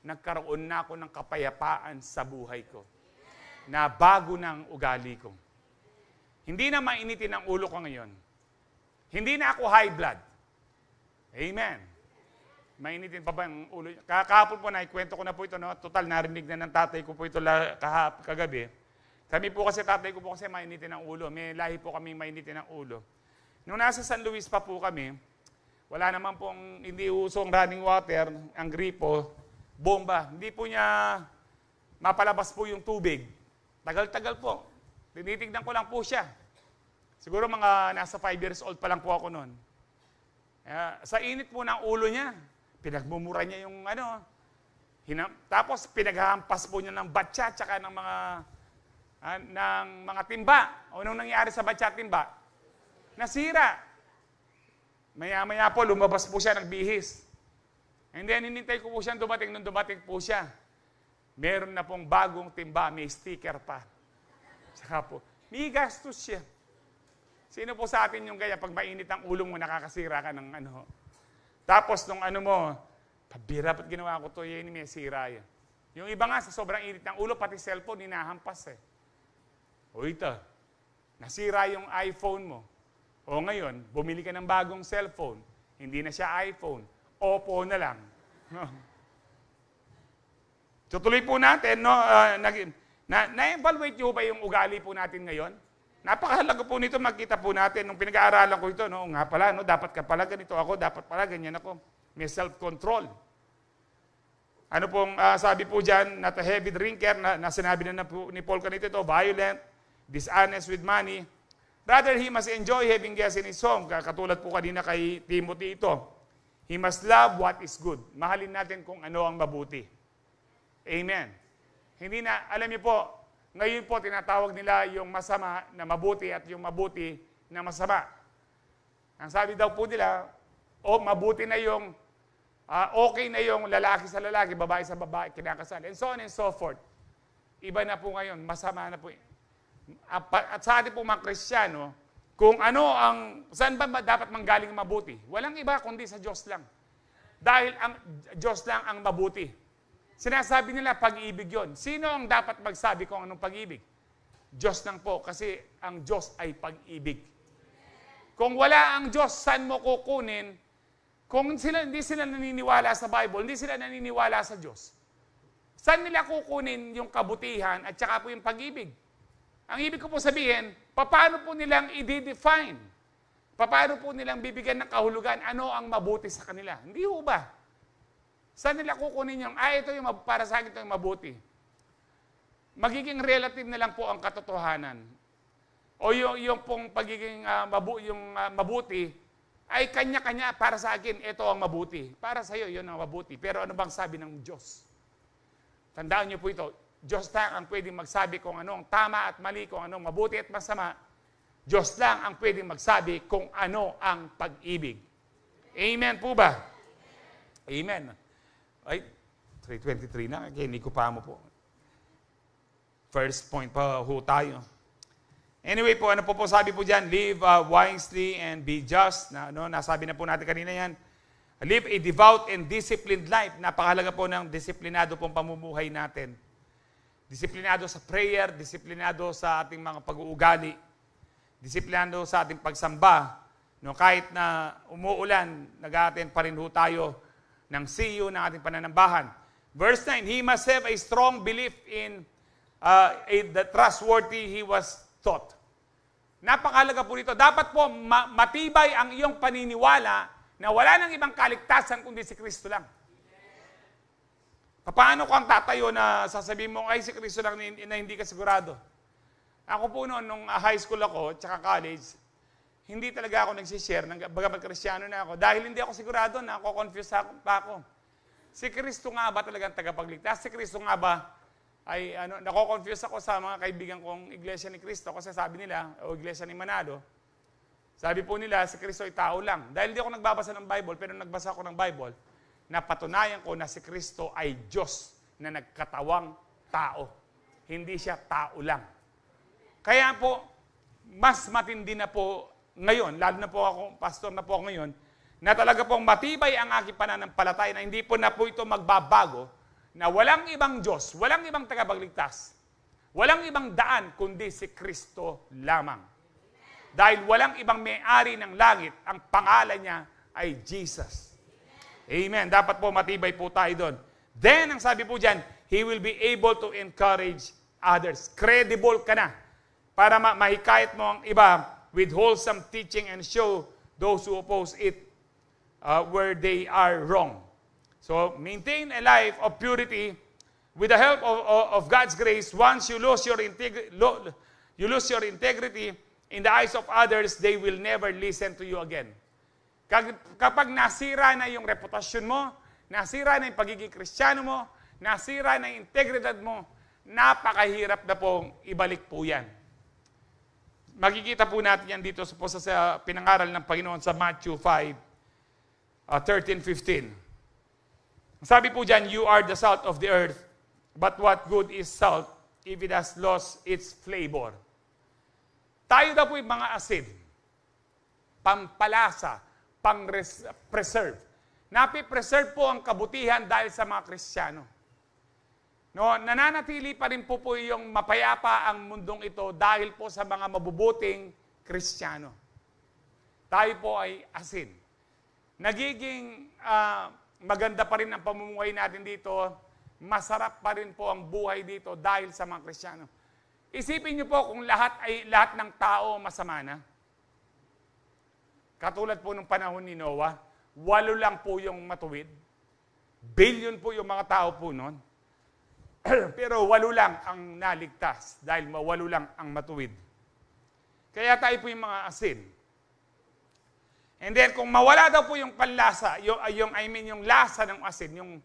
nagkaroon na ako ng kapayapaan sa buhay ko. Na bago ng ugali ko. Hindi na mainitin ang ulo ko ngayon. Hindi na ako high blood. Amen. Mainitin pa ba ang ulo? Kahapon po, naikwento ko na po ito. No? Total, narinig na ng tatay ko po ito kagabi. Kami po kasi, tatay ko po kasi mainitin ang ulo. May lahi po kami mainitin ang ulo. Nung nasa San Luis pa po kami, wala naman pong, hindi usong running water, ang gripo, bomba. Hindi po niya mapalabas po yung tubig. Tagal-tagal po. Tinitignan ko lang po siya. Siguro mga nasa 5 years old pa lang po ako noon. Sa init po ng ulo niya, pinagmumura niya yung tapos pinaghampas po niya ng batya tsaka ng mga timba. Anong nangyari sa batya at timba? Nasira. Maya-maya po, lumabas po siya, nagbihis. And then, hinintay ko po siya dumating. Nung dumating po siya, meron na pong bagong timba, may sticker pa. Saka po, may gastos siya. Sino po sa atin yung ganyan, pag mainit ang ulo mo, nakakasira ka ng Tapos, nung pabira, ba't ginawa ko to, yun, may sira yan. Yung iba nga, sa sobrang init ng ulo, pati cellphone, hinahampas O ito, nasira yung iPhone mo. O ngayon, bumili ka ng bagong cellphone, hindi na siya iPhone, Oppo na lang. No? So tuloy po natin, no, na-evaluate nyo ba yung ugali po natin ngayon? Napakahalaga po nito, magkita po natin. Nung pinag-aaralan ko ito, no, nga pala, no, dapat ka pala ganito ako, dapat pala ganyan ako. May self-control. Ano pong sabi po dyan, not a heavy drinker, na sinabi na po ni Paul kanito ito, violent, dishonest with money. Rather, he must enjoy having guests in his home. Katulad po kanina kay Timothy ito. He must love what is good. Mahalin natin kung ano ang mabuti. Amen. Hindi na, alam niyo po, ngayon po tinatawag nila yung masama na mabuti at yung mabuti na masama. Ang sabi daw po nila, mabuti na yung, okay na yung lalaki sa lalaki, babae sa babae, kinakasal, and so on and so forth. Iba na po ngayon, masama na po. At sa atin po mga Kristiyano, kung saan ba dapat manggaling mabuti? Walang iba kundi sa Diyos lang. Dahil ang Diyos lang ang mabuti. Sinasabi nila pag-ibig yon. Sino ang dapat magsabi kung anong pag-ibig? Diyos lang po, kasi ang Diyos ay pag-ibig. Kung wala ang Diyos, saan mo kukunin? Kung hindi sila naniniwala sa Bible, hindi sila naniniwala sa Diyos, saan nila kukunin yung kabutihan at saka po yung pag-ibig? Ang ibig ko po sabihin, paano po nilang i-define? Paano po nilang bibigyan ng kahulugan? Ano ang mabuti sa kanila? Hindi ho ba? Saan nila kukunin yung, ito yung para sa akin ito yung mabuti? Magiging relative na lang po ang katotohanan. O yung pong pagiging mabuti, ay kanya-kanya para sa akin, ito ang mabuti. Para sa iyo, yun ang mabuti. Pero ano bang sabi ng Diyos? Tandaan niyo po ito, Diyos lang ang pwedeng magsabi kung anong tama at mali, kung anong mabuti at masama. Diyos lang ang pwedeng magsabi kung ano ang pag-ibig. Amen po ba? Amen. Ay, 3:23 na, hindi ko pa mo po. First point pa ho tayo. Anyway po, ano po sabi po dyan? Live wisely and be just. Nasabi na po natin kanina yan. Live a devout and disciplined life. Napakahalaga po ng disiplinado pong pamumuhay natin. Disiplinado sa prayer, disiplinado sa ating mga pag-uugali, disiplinado sa ating pagsamba. Kahit na umuulan, nag-a-attend pa rin ho tayo ng CU ng ating pananambahan. Verse 9, he must have a strong belief in the trustworthy he was taught. Napakahalaga po nito. Dapat po matibay ang iyong paniniwala na wala nang ibang kaligtasan kundi si Kristo lang. Paano kung tatayo na sasabihin mo, ay si Kristo lang na hindi ka sigurado? Ako po noon, nung high school ako, tsaka college, hindi talaga ako nagsishare, bagamat Kristiyano na ako, dahil hindi ako sigurado na ako, confused pa ako. Si Kristo nga ba talagang tagapagligtas? Si Kristo nga ba ay nako-confuse ako sa mga kaibigan kong Iglesia ni Cristo kasi sabi nila, o Iglesia ni Manalo, sabi po nila, si Kristo ay tao lang. Dahil hindi ako nagbabasa ng Bible, pero nagbasa ako ng Bible, napatunayan ko na si Kristo ay Diyos na nagkatawang tao. Hindi siya tao lang. Kaya po, mas matindi na po ngayon, lalo na po ako, pastor na po ako ngayon, na talaga pong matibay ang aking pananampalataya na hindi po na po ito magbabago, na walang ibang Diyos, walang ibang tagapagligtas, walang ibang daan kundi si Kristo lamang. Dahil walang ibang may-ari ng langit, ang pangalan niya ay Jesus. Amen. Dapat po matibay po tayo doon. Then, ang sabi po dyan, he will be able to encourage others. Credible ka na para mahikayat mo ang iba with wholesome teaching and show those who oppose it where they are wrong. So, maintain a life of purity with the help of God's grace. Once you lose your integrity in the eyes of others, they will never listen to you again. Kapag nasira na yung reputasyon mo, nasira na yung pagiging Kristiyano mo, nasira na yung integridad mo, napakahirap na pong ibalik po yan. Makikita po natin yan dito sa pinangaral ng Panginoon sa Matthew 5:13-15. Sabi po dyan, you are the salt of the earth, but what good is salt if it has lost its flavor? Tayo daw po yung mga asin, pampalasa, pang-preserve. Napipreserve po ang kabutihan dahil sa mga Kristiyano. Nananatili pa rin po yung mapayapa ang mundong ito dahil po sa mga mabubuting Kristiyano. Tayo po ay asin. Nagiging maganda pa rin ang pamumuhay natin dito, masarap pa rin po ang buhay dito dahil sa mga Kristiyano. Isipin niyo po kung lahat ng tao masama na. Katulad po nung panahon ni Noah, 8 lang po yung matuwid. Billion po yung mga tao po noon. Pero 8 lang ang naligtas dahil 8 lang ang matuwid. Kaya tayo po yung mga asin. And then, kung mawala daw po yung panlasa, yung lasa ng asin,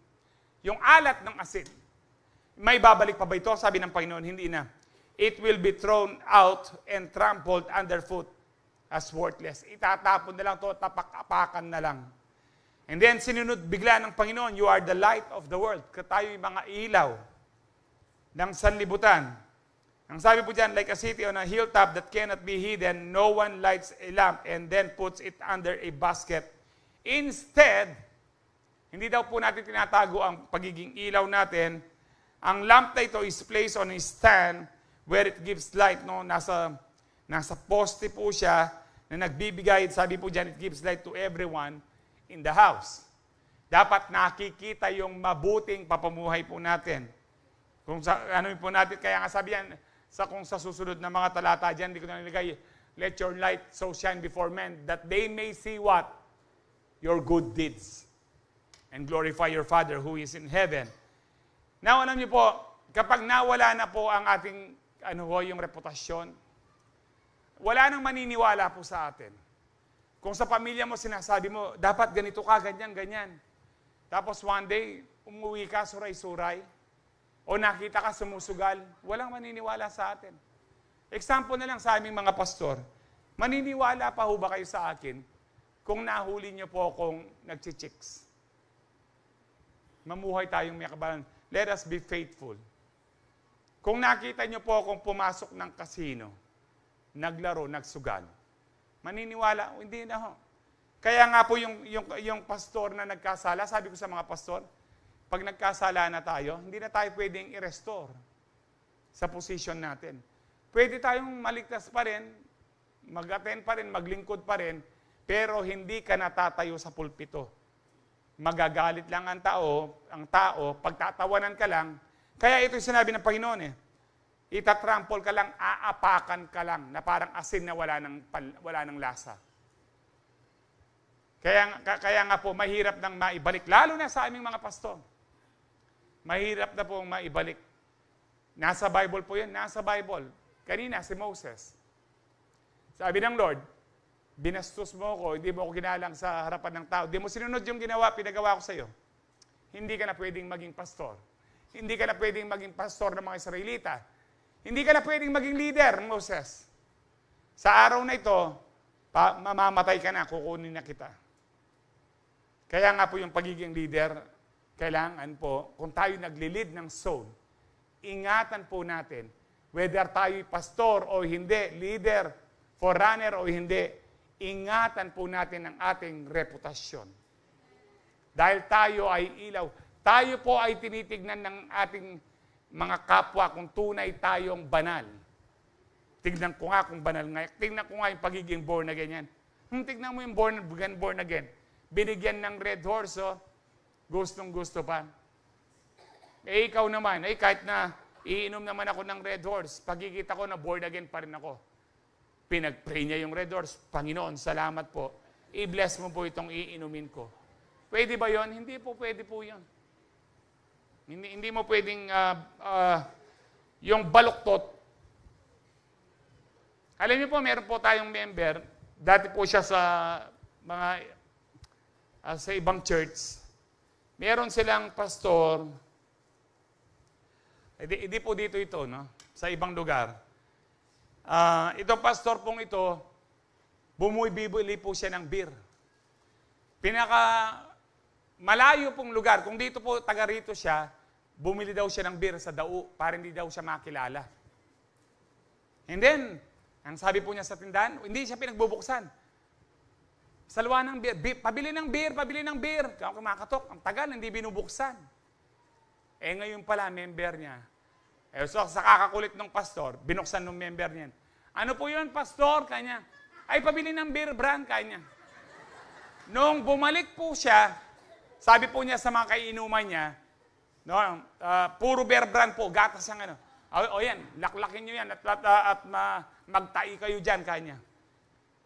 yung alat ng asin, may babalik pa ba ito? Sabi ng Panginoon, hindi na. It will be thrown out and trampled underfoot as worthless. Itatapon na lang ito, tapak-apakan na lang. And then, sinunod bigla ng Panginoon, you are the light of the world. Tayo yung mga ilaw ng sanlibutan. Ang sabi po dyan, like a city on a hilltop that cannot be hidden, no one lights a lamp and then puts it under a basket. Instead, Hindi daw po natin tinatago ang pagiging ilaw natin. Ang lamp na ito is placed on a stand where it gives light. No? Nasa poste po siya na nagbibigay, sabi po dyan, it gives light to everyone in the house. Dapat nakikita yung mabuting papamuhay po natin. Kung sa, ano po natin, kaya nga sabi yan, kung sa susunod na mga talata dyan, hindi ko na nilagay, let your light so shine before men, that they may see what? Your good deeds. And glorify your Father who is in heaven. Now, alam niyo po, kapag nawala na po ang ating, yung reputasyon, wala nang maniniwala po sa atin. Kung sa pamilya mo sinasabi mo, dapat ganito ka, ganyan, ganyan. Tapos one day, umuwi ka, suray-suray, o nakita ka sumusugal, walang maniniwala sa atin. Example na lang sa aming mga pastor, maniniwala pa ho ba kayo sa akin kung nahuli niyo po akong nagchichicks? Mamuhay tayong may kabalan. Let us be faithful. Kung nakita niyo po akong pumasok ng kasino, naglaro, nagsugal, maniniwala, hindi na ho. Kaya nga po yung pastor na nagkasala, sabi ko sa mga pastor, pag nagkasala na tayo, hindi na tayo pwedeng i-restore sa position natin. Pwede tayong maligtas pa rin, mag-attend pa rin, maglingkod pa rin, pero hindi ka natatayo sa pulpito. Magagalit lang ang tao, pagtatawanan ka lang. Kaya ito yung sinabi ng Panginoon itatrampol ka lang, aapakan ka lang, na parang asin na wala ng lasa. Kaya nga po, mahirap nang maibalik, lalo na sa aming mga pastor. Mahirap na pong maibalik. Nasa Bible po yun, nasa Bible. Kanina, si Moses. Sabi ng Lord, binastos mo ako, hindi mo ako ginalang sa harapan ng tao. Hindi mo sinunod yung pinagawa ko sa iyo. Hindi ka na pwedeng maging pastor. Hindi ka na pwedeng maging pastor ng mga Israelita. Hindi ka na pwedeng maging leader, Moses. Sa araw na ito, mamamatay ka na, kukunin na kita. Kaya nga po yung pagiging leader, kailangan po, kung tayo nagli-lead ng soul, ingatan po natin, whether tayo pastor o hindi, leader, forerunner o hindi, ingatan po natin ang ating reputasyon. Dahil tayo ay ilaw. Tayo po ay tinitignan ng ating mga kapwa kung tunay tayong banal. Tignan ko nga kung banal nga. Tignan ko nga yung pagiging born again yan. Tignan mo yung born again. Binigyan ng red horse, gustong gusto pa. Ikaw naman, kahit na iinom naman ako ng red horse, pagkikita ko na born again pa rin ako. Pinag-pray niya yung red horse, Panginoon, salamat po. I-bless mo po itong iinumin ko. Pwede ba yon? Hindi po pwede po yon. Hindi mo pwedeng yung baluktot. Alam niyo po, meron po tayong member, dati po siya sa sa ibang church. Meron silang pastor, hindi po dito ito, no? Sa ibang lugar. Itong pastor pong ito, bumibili po siya ng beer. Malayo pong lugar, kung dito po, taga rito siya, bumili daw siya ng beer sa Dao para hindi daw siya makilala. And then, ang sabi po niya sa tindahan, hindi siya pinagbubuksan. Salwa ng beer, pabili ng beer. Kaya kumakatok, ang tagal, hindi binubuksan. Ngayon pala, member niya. So, sa kakakulit ng pastor, binuksan ng member niya. Ano po yun, pastor? Kanya, ay pabili ng beer brand, kanya. Nung bumalik po siya, sabi po niya sa mga kainuman niya, puro beer brand po, gatas yung yan, laklakin nyo yan at magtai kayo dyan, kanya.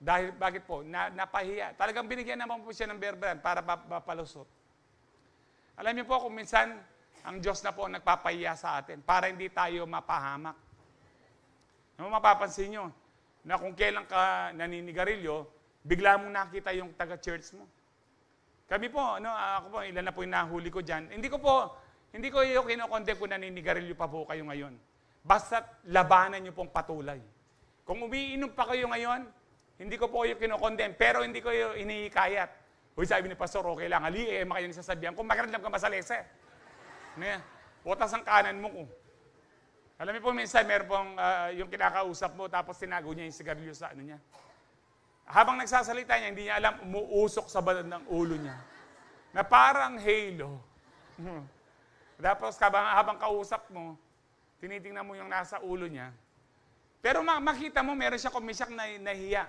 Dahil, bakit po? Napahiya. Talagang binigyan naman po siya ng beer brand para mapalusot. Alam niyo po, kung minsan, ang Diyos na po ang nagpapahiya sa atin para hindi tayo mapahamak. Mapapansin nyo na kung kailan ka naninigarilyo, bigla mong nakita yung taga-church mo. Kami po, ako po, ilan na po yung nahuli ko dyan. Hindi ko yung kinokondem kung naninigarilyo pa po kayo ngayon. Basta labanan nyo pong patuloy. Kung umiinom pa kayo ngayon, hindi ko po yung kinokondem, pero hindi ko yung inihikayat. Uy, sabi ni Pastor, okay lang, makayo nagsasabihan, kung makiramdam ka masalese. Butas ang kanan mo ko. Alam mo po, minsan meron pong yung kinakausap mo, tapos tinago niya yung sigarilyo sa niya. Habang nagsasalita niya, hindi niya alam, umuusok sa balat ng ulo niya. na parang halo. Tapos habang kausap mo, tinitingnan mo yung nasa ulo niya. Pero makita mo, meron siya kumisyak na nahiya.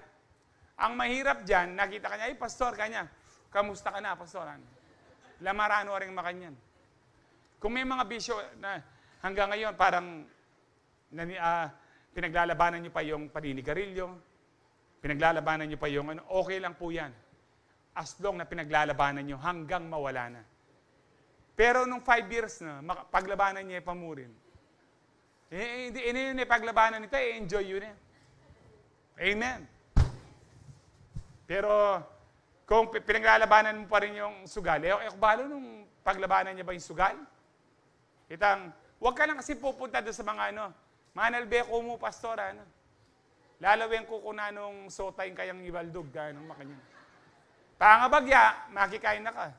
Ang mahirap dyan, nakita ka niya, ay pastor, kanya, kamusta ka na, pastor? Lamarano rin makanyan. Kung may mga bisyo na hanggang ngayon, parang pinaglalabanan niyo pa yung paninigarilyo, pinaglalabanan niyo pa yung okay lang po yan. As long na pinaglalabanan niyo hanggang mawala na. Pero nung 5 years na, paglabanan niya pamurin. Hindi yun paglabanan nito, enjoy yun eh. Amen. Pero kung pinaglalabanan mo pa rin yung sugal, balo nung paglabanan niya ba yung sugal? Huwag ka lang kasi pupunta doon sa mga manalbeko mo, pastor, lalawin ko kung anong sotay kayang ibaldog, ganong makanyan. Pangabagya, makikain na ka.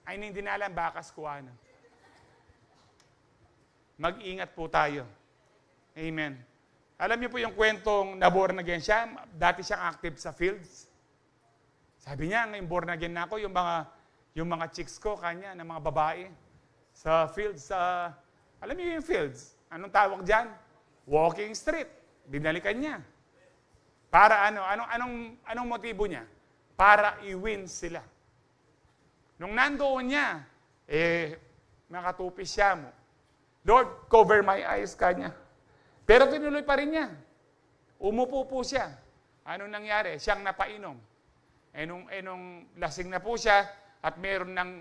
Ay hindi na alam, bakas kuha na. Mag-ingat po tayo. Amen. Alam niyo po yung kwentong na-born again siya, dati siyang active sa fields. Sabi niya, ngayon born again na ako, yung mga chicks ko, kanya, ng mga babae, sa fields, alam niyo yung fields? Anong tawag dyan? Walking street. Binalikan niya. Para anong motibo niya? Para i-win sila. Nung nandoon niya, makatupis siya mo. Lord, cover my eyes, kanya. Pero tinuloy pa rin niya. Umupo po siya. Anong nangyari? Siyang napainom. Nung lasing na po siya, at meron ng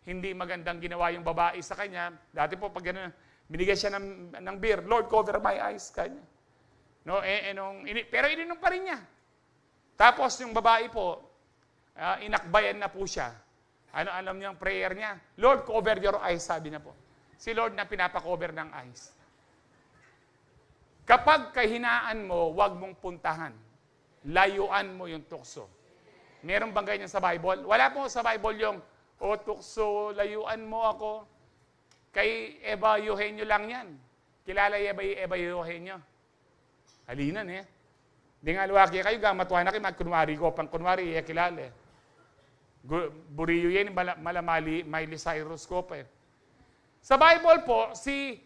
hindi magandang ginawa yung babae sa kanya, dati po pag gano'n, binigyan siya ng beer, Lord, cover my eyes, kanya. Pero ininom pa rin niya. Tapos yung babae po, inakbayan na po siya. Alam niyo ang prayer niya? Lord, cover your eyes, sabi na po. Si Lord na pinapakover ng eyes. Kapag kahinaan mo, huwag mong puntahan. Layuan mo yung tukso. Meron bang ganyan sa Bible? Wala po sa Bible yung, tukso, layuan mo ako. Kay Eva Eugenio lang yan. Kilala Eva Eugenio? Halinan eh. Di nga luwaki kayo, gamatuhan na kayo, magkunwari ko, pang kunwari, kilala eh. Buriyo yan, malamali, Miley Cyrus ko pa eh. Sa Bible po, si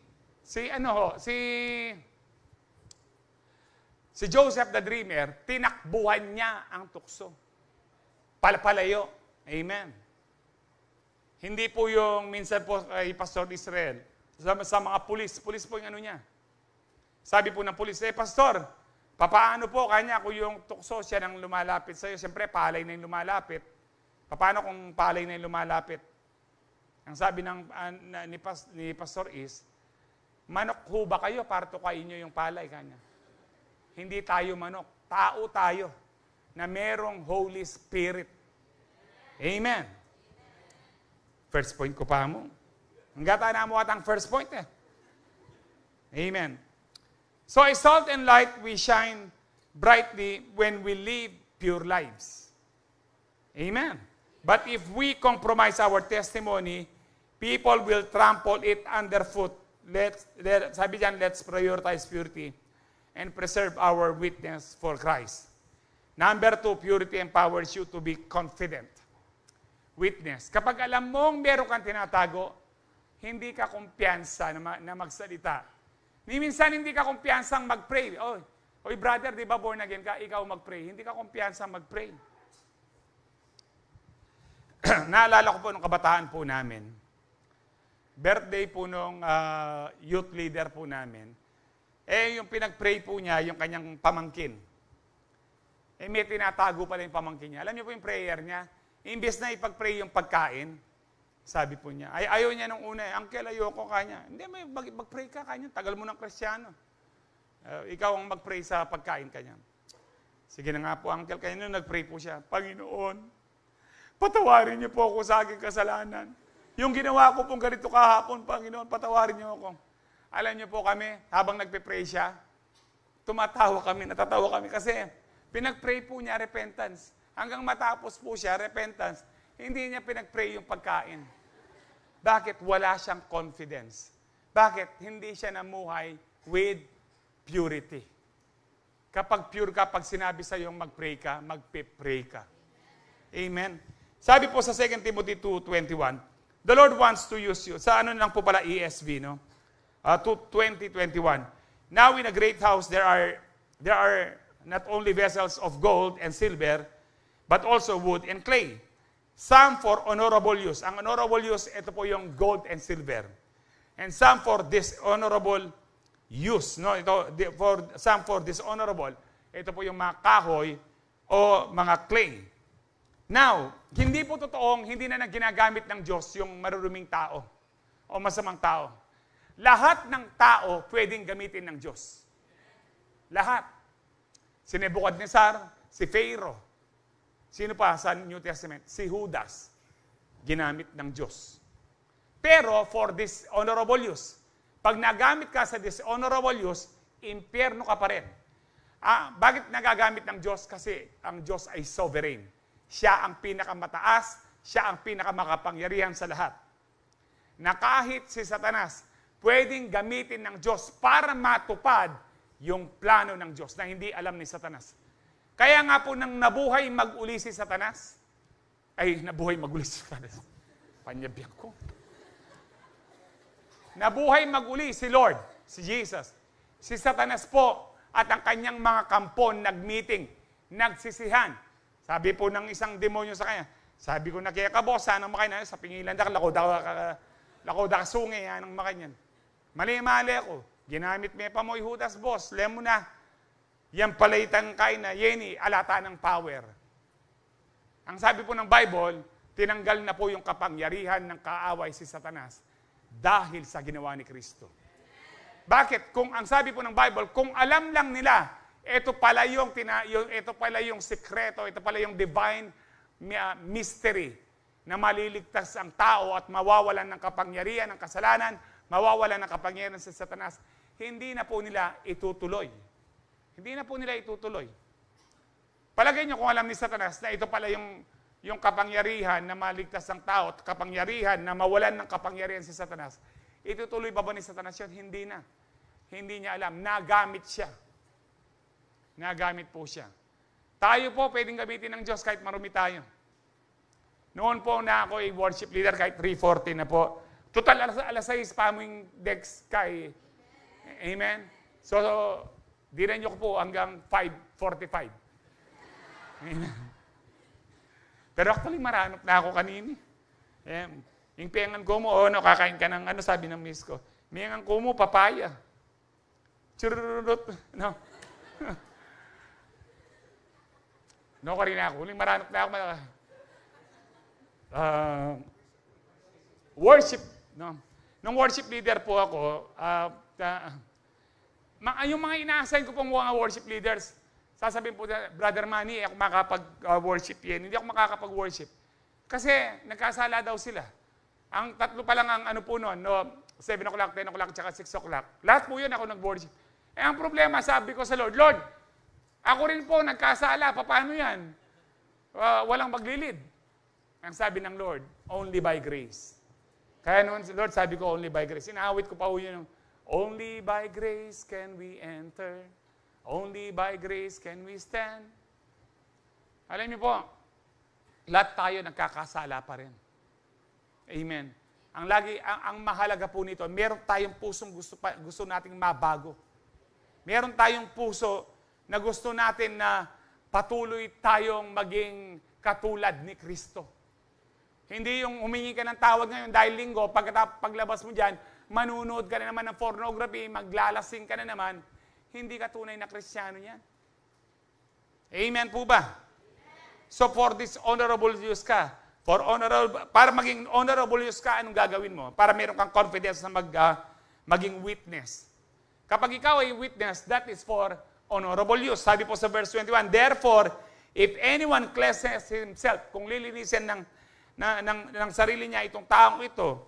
Joseph the Dreamer, tinakbuhan niya ang tukso. Palpalayo. Amen. Hindi po yung minsan po kay Pastor Israel, sa mga pulis po yung niya. Sabi po ng pulis, Pastor, papaano po kanya kung yung tukso siya nang lumalapit sa'yo? Siyempre, palay na yung lumalapit. Paano kung palay na yung lumalapit? Ang sabi ni Pastor is, manok ho ba kayo para tukayin nyo yung palay kanya? Hindi tayo manok. Tao tayo na merong Holy Spirit. Amen. First point ko pa mo. Hanggang na mo atang first point eh. Amen. So, as salt and light, we shine brightly when we live pure lives. Amen. But if we compromise our testimony, people will trample it underfoot. Sabi dyan, let's prioritize purity and preserve our witness for Christ. Number 2, purity empowers you to be confident. Witness. Kapag alam mong meron kang tinatago, hindi ka kumpiyansa na magsalita. Minsan hindi ka kumpiyansang mag-pray. Oy brother, di ba born again ka? Ikaw mag-pray. Hindi ka kumpiyansang mag-pray. Naalala ko po nung kabataan po namin. Birthday po nung youth leader po namin. Yung pinag-pray po niya, yung kanyang pamangkin. May tinatago pala yung pamangkin niya. Alam niyo po yung prayer niya? Imbes na ipag-pray yung pagkain, sabi po niya. Ayaw niya nung una, Uncle, ayoko kanya. Hindi, mag-pray ka kanya. Tagal mo ng Kristiyano. Ikaw ang mag-pray sa pagkain kanya. Sige na nga po, Uncle. Kaya nung nag-pray po siya, Panginoon, patawarin niyo po ako sa aking kasalanan. Yung ginawa ko pong ganito kahapon, Panginoon, patawarin niyo ako. Alam niyo po kami, habang nagpe-pray siya, tumatawa kami, natatawa kami kasi pinag-pray po niya repentance. Hanggang matapos po siya, repentance, hindi niya pinag-pray yung pagkain. Bakit? Wala siyang confidence. Bakit? Hindi siya namuhay with purity. Kapag pure ka, pag sinabi sa iyong mag-pray ka, magpe-pray ka. Amen. Sabi po sa 2 Timothy 2:21, the Lord wants to use you. Sa ano lang po pala ESV, no? 20:21. Now in a great house there are not only vessels of gold and silver, but also wood and clay. Some for honorable use. Ang honorable use, ito po yung gold and silver. And some for dishonorable use. No? Some for dishonorable. Ito po yung mga kahoy o mga clay. Now, hindi po totoong hindi na ginagamit ng Diyos yung maruruming tao o masamang tao. Lahat ng tao pwedeng gamitin ng Diyos. Lahat. Si Nebuchadnezzar, si Pharaoh. Sino pa sa New Testament? Si Judas. Ginamit ng Diyos. Pero for dishonorable use. Pag nagamit ka sa dishonorable use, impyerno ka pa rin. Bakit nagagamit ng Diyos? Kasi ang Diyos ay sovereign. Siya ang pinakamataas, siya ang pinakamakapangyarihan sa lahat. Na kahit si Satanas, pwedeng gamitin ng Diyos para matupad yung plano ng Diyos na hindi alam ni Satanas. Kaya nga po nang nabuhay mag-uli si Satanas, nabuhay mag-uli si Satanas. Panyabiyak ko. Nabuhay mag-uli si Lord, si Jesus. Si Satanas po at ang kanyang mga kampon nag-meeting, nagsisihan. Sabi po ng isang demonyo sa kanya, sabi ko na kaya ka boss, sana makain na sa pingilan da, lako da kasungi, anong makain yan. Mali-mali ako. Ginamit may pamoy Judas, boss, lem mo na. Yan palaytang kain na, yeni, alata ng power. Ang sabi po ng Bible, tinanggal na po yung kapangyarihan ng kaaway si Satanas dahil sa ginawa ni Kristo. Bakit? Kung ang sabi po ng Bible, kung alam lang nila, ito pala yung sekreto, ito pala yung divine mystery na maliligtas ang tao at mawawalan ng kapangyarihan ng kasalanan, mawawalan ng kapangyarihan sa Satanas, hindi na po nila itutuloy. Hindi na po nila itutuloy. Palagay nyo kung alam ni Satanas na ito pala yung kapangyarihan na maligtas ang tao at kapangyarihan na mawalan ng kapangyarihan si Satanas, itutuloy ba ni Satanas yun? Hindi na. Hindi niya alam. Nagamit siya. Nagamit po siya. Tayo po pwedeng gamitin ng Diyos kahit marumi tayo. Noon po na ako ay worship leader kahit 3:40 na po. Total alas 6 pa mo yung Dex kay. Amen? So diren nyo ko po hanggang 5:45. Amen. Pero actually maranop na ako kanini. Yung piyangan ko mo, kakain ka ng sabi ng miss ko. Piyangan ko mo, papaya. Churururut. No. No, ka rin ako. Huling maranop na ako. Worship. No. Nung worship leader po ako, yung mga ina-assign ko pong mga worship leaders, sasabihin po, Brother Manny, ako makakapag-worship yan. Hindi ako makakapag-worship. Kasi nagkasala daw sila. Ang tatlo pa lang ang po noon, 7 o'clock, 10 o'clock, tsaka 6 o'clock. Lahat po yun ako nag-worship. Ang problema, sabi ko sa Lord, Lord, ako rin po nagkasala, paano yan? Walang maglilid. Ang sabi ng Lord, only by grace. Kaya noon, Lord, sabi ko, only by grace. Inaawit ko pa po yun, only by grace can we enter. Only by grace can we stand. Alam niyo po, lahat tayo nagkakasala pa rin. Amen. Ang mahalaga po nito, meron tayong pusong gusto nating mabago. Meron tayong puso na gusto natin na patuloy tayong maging katulad ni Kristo. Hindi yung humingi ka ng tawag ngayon dahil linggo, paglabas mo dyan, manunood ka na naman ng pornography, maglalasing ka na naman, hindi ka tunay na Kristiyano yan. Amen po ba? So for this honorable use ka, para maging honorable use ka, anong gagawin mo? Para meron kang confidence na maging witness. Kapag ikaw ay witness, that is for honorable use. Sabi po sa verse 21, therefore, if anyone cleanses himself, kung lilinisin ng sarili niya itong taong ito,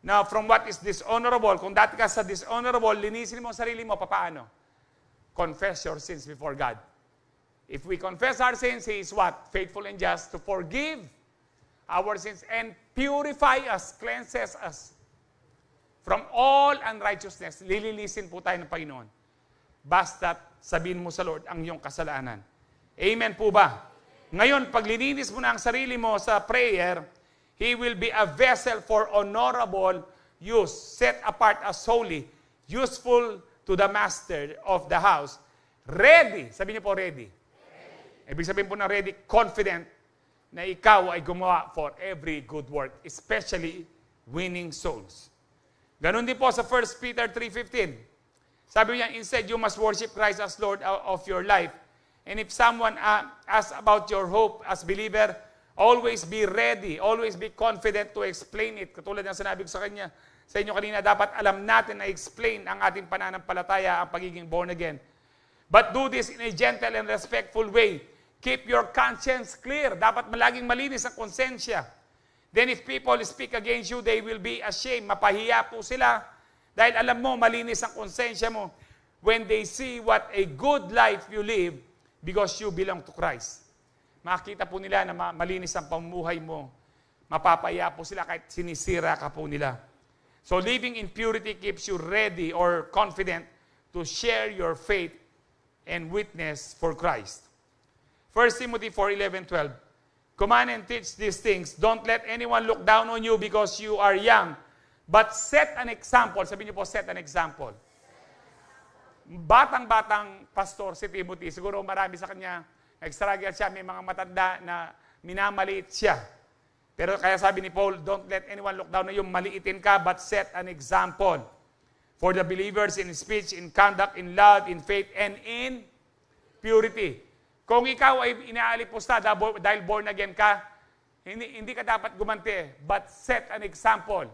na from what is dishonorable, kung dati ka sa dishonorable, linisin mo ang sarili mo, papaano? Confess your sins before God. If we confess our sins, He is what? Faithful and just to forgive our sins and purify us, cleanses us from all unrighteousness. Lilinisin po tayo ng Panginoon. Basta't sabihin mo sa Lord ang iyong kasalanan. Amen po ba? Ngayon, pag lininis mo na ang sarili mo sa prayer, he will be a vessel for honorable use, set apart as holy, useful to the master of the house. Ready. Sabi niyo po, ready. Ibig sabihin po na ready, confident na ikaw ay gumawa for every good work, especially winning souls. Ganon din po sa 1 Peter 3:15. Sabi niya, instead, you must worship Christ as Lord of your life. And if someone asks about your hope as believer, always be ready, always be confident to explain it. Katulad ng sinabi ko sa inyo kanina, dapat alam natin na explain ang ating pananampalataya, ang pagiging born again. But do this in a gentle and respectful way. Keep your conscience clear. Dapat malaging malinis ang konsensya. Then if people speak against you, they will be ashamed. Mapahiya po sila. Dahil alam mo, malinis ang konsensya mo. When they see what a good life you live, because you belong to Christ. Makikita po nila na malinis ang pamumuhay mo. Mapapaya po sila kahit sinisira ka po nila. So living in purity keeps you ready or confident to share your faith and witness for Christ. 1 Timothy 4:11-12. Command and teach these things. Don't let anyone look down on you because you are young. But set an example. Sabi niyo po, set an example. Batang-batang pastor si Timothy. Siguro marami sa kanya, nag-struggle siya, may mga matanda na minamaliit siya. Pero kaya sabi ni Paul, don't let anyone look down on you, maliitin ka, but set an example for the believers in speech, in conduct, in love, in faith, and in purity. Kung ikaw ay inaalipusta dahil born again ka, hindi ka dapat gumanti, but set an example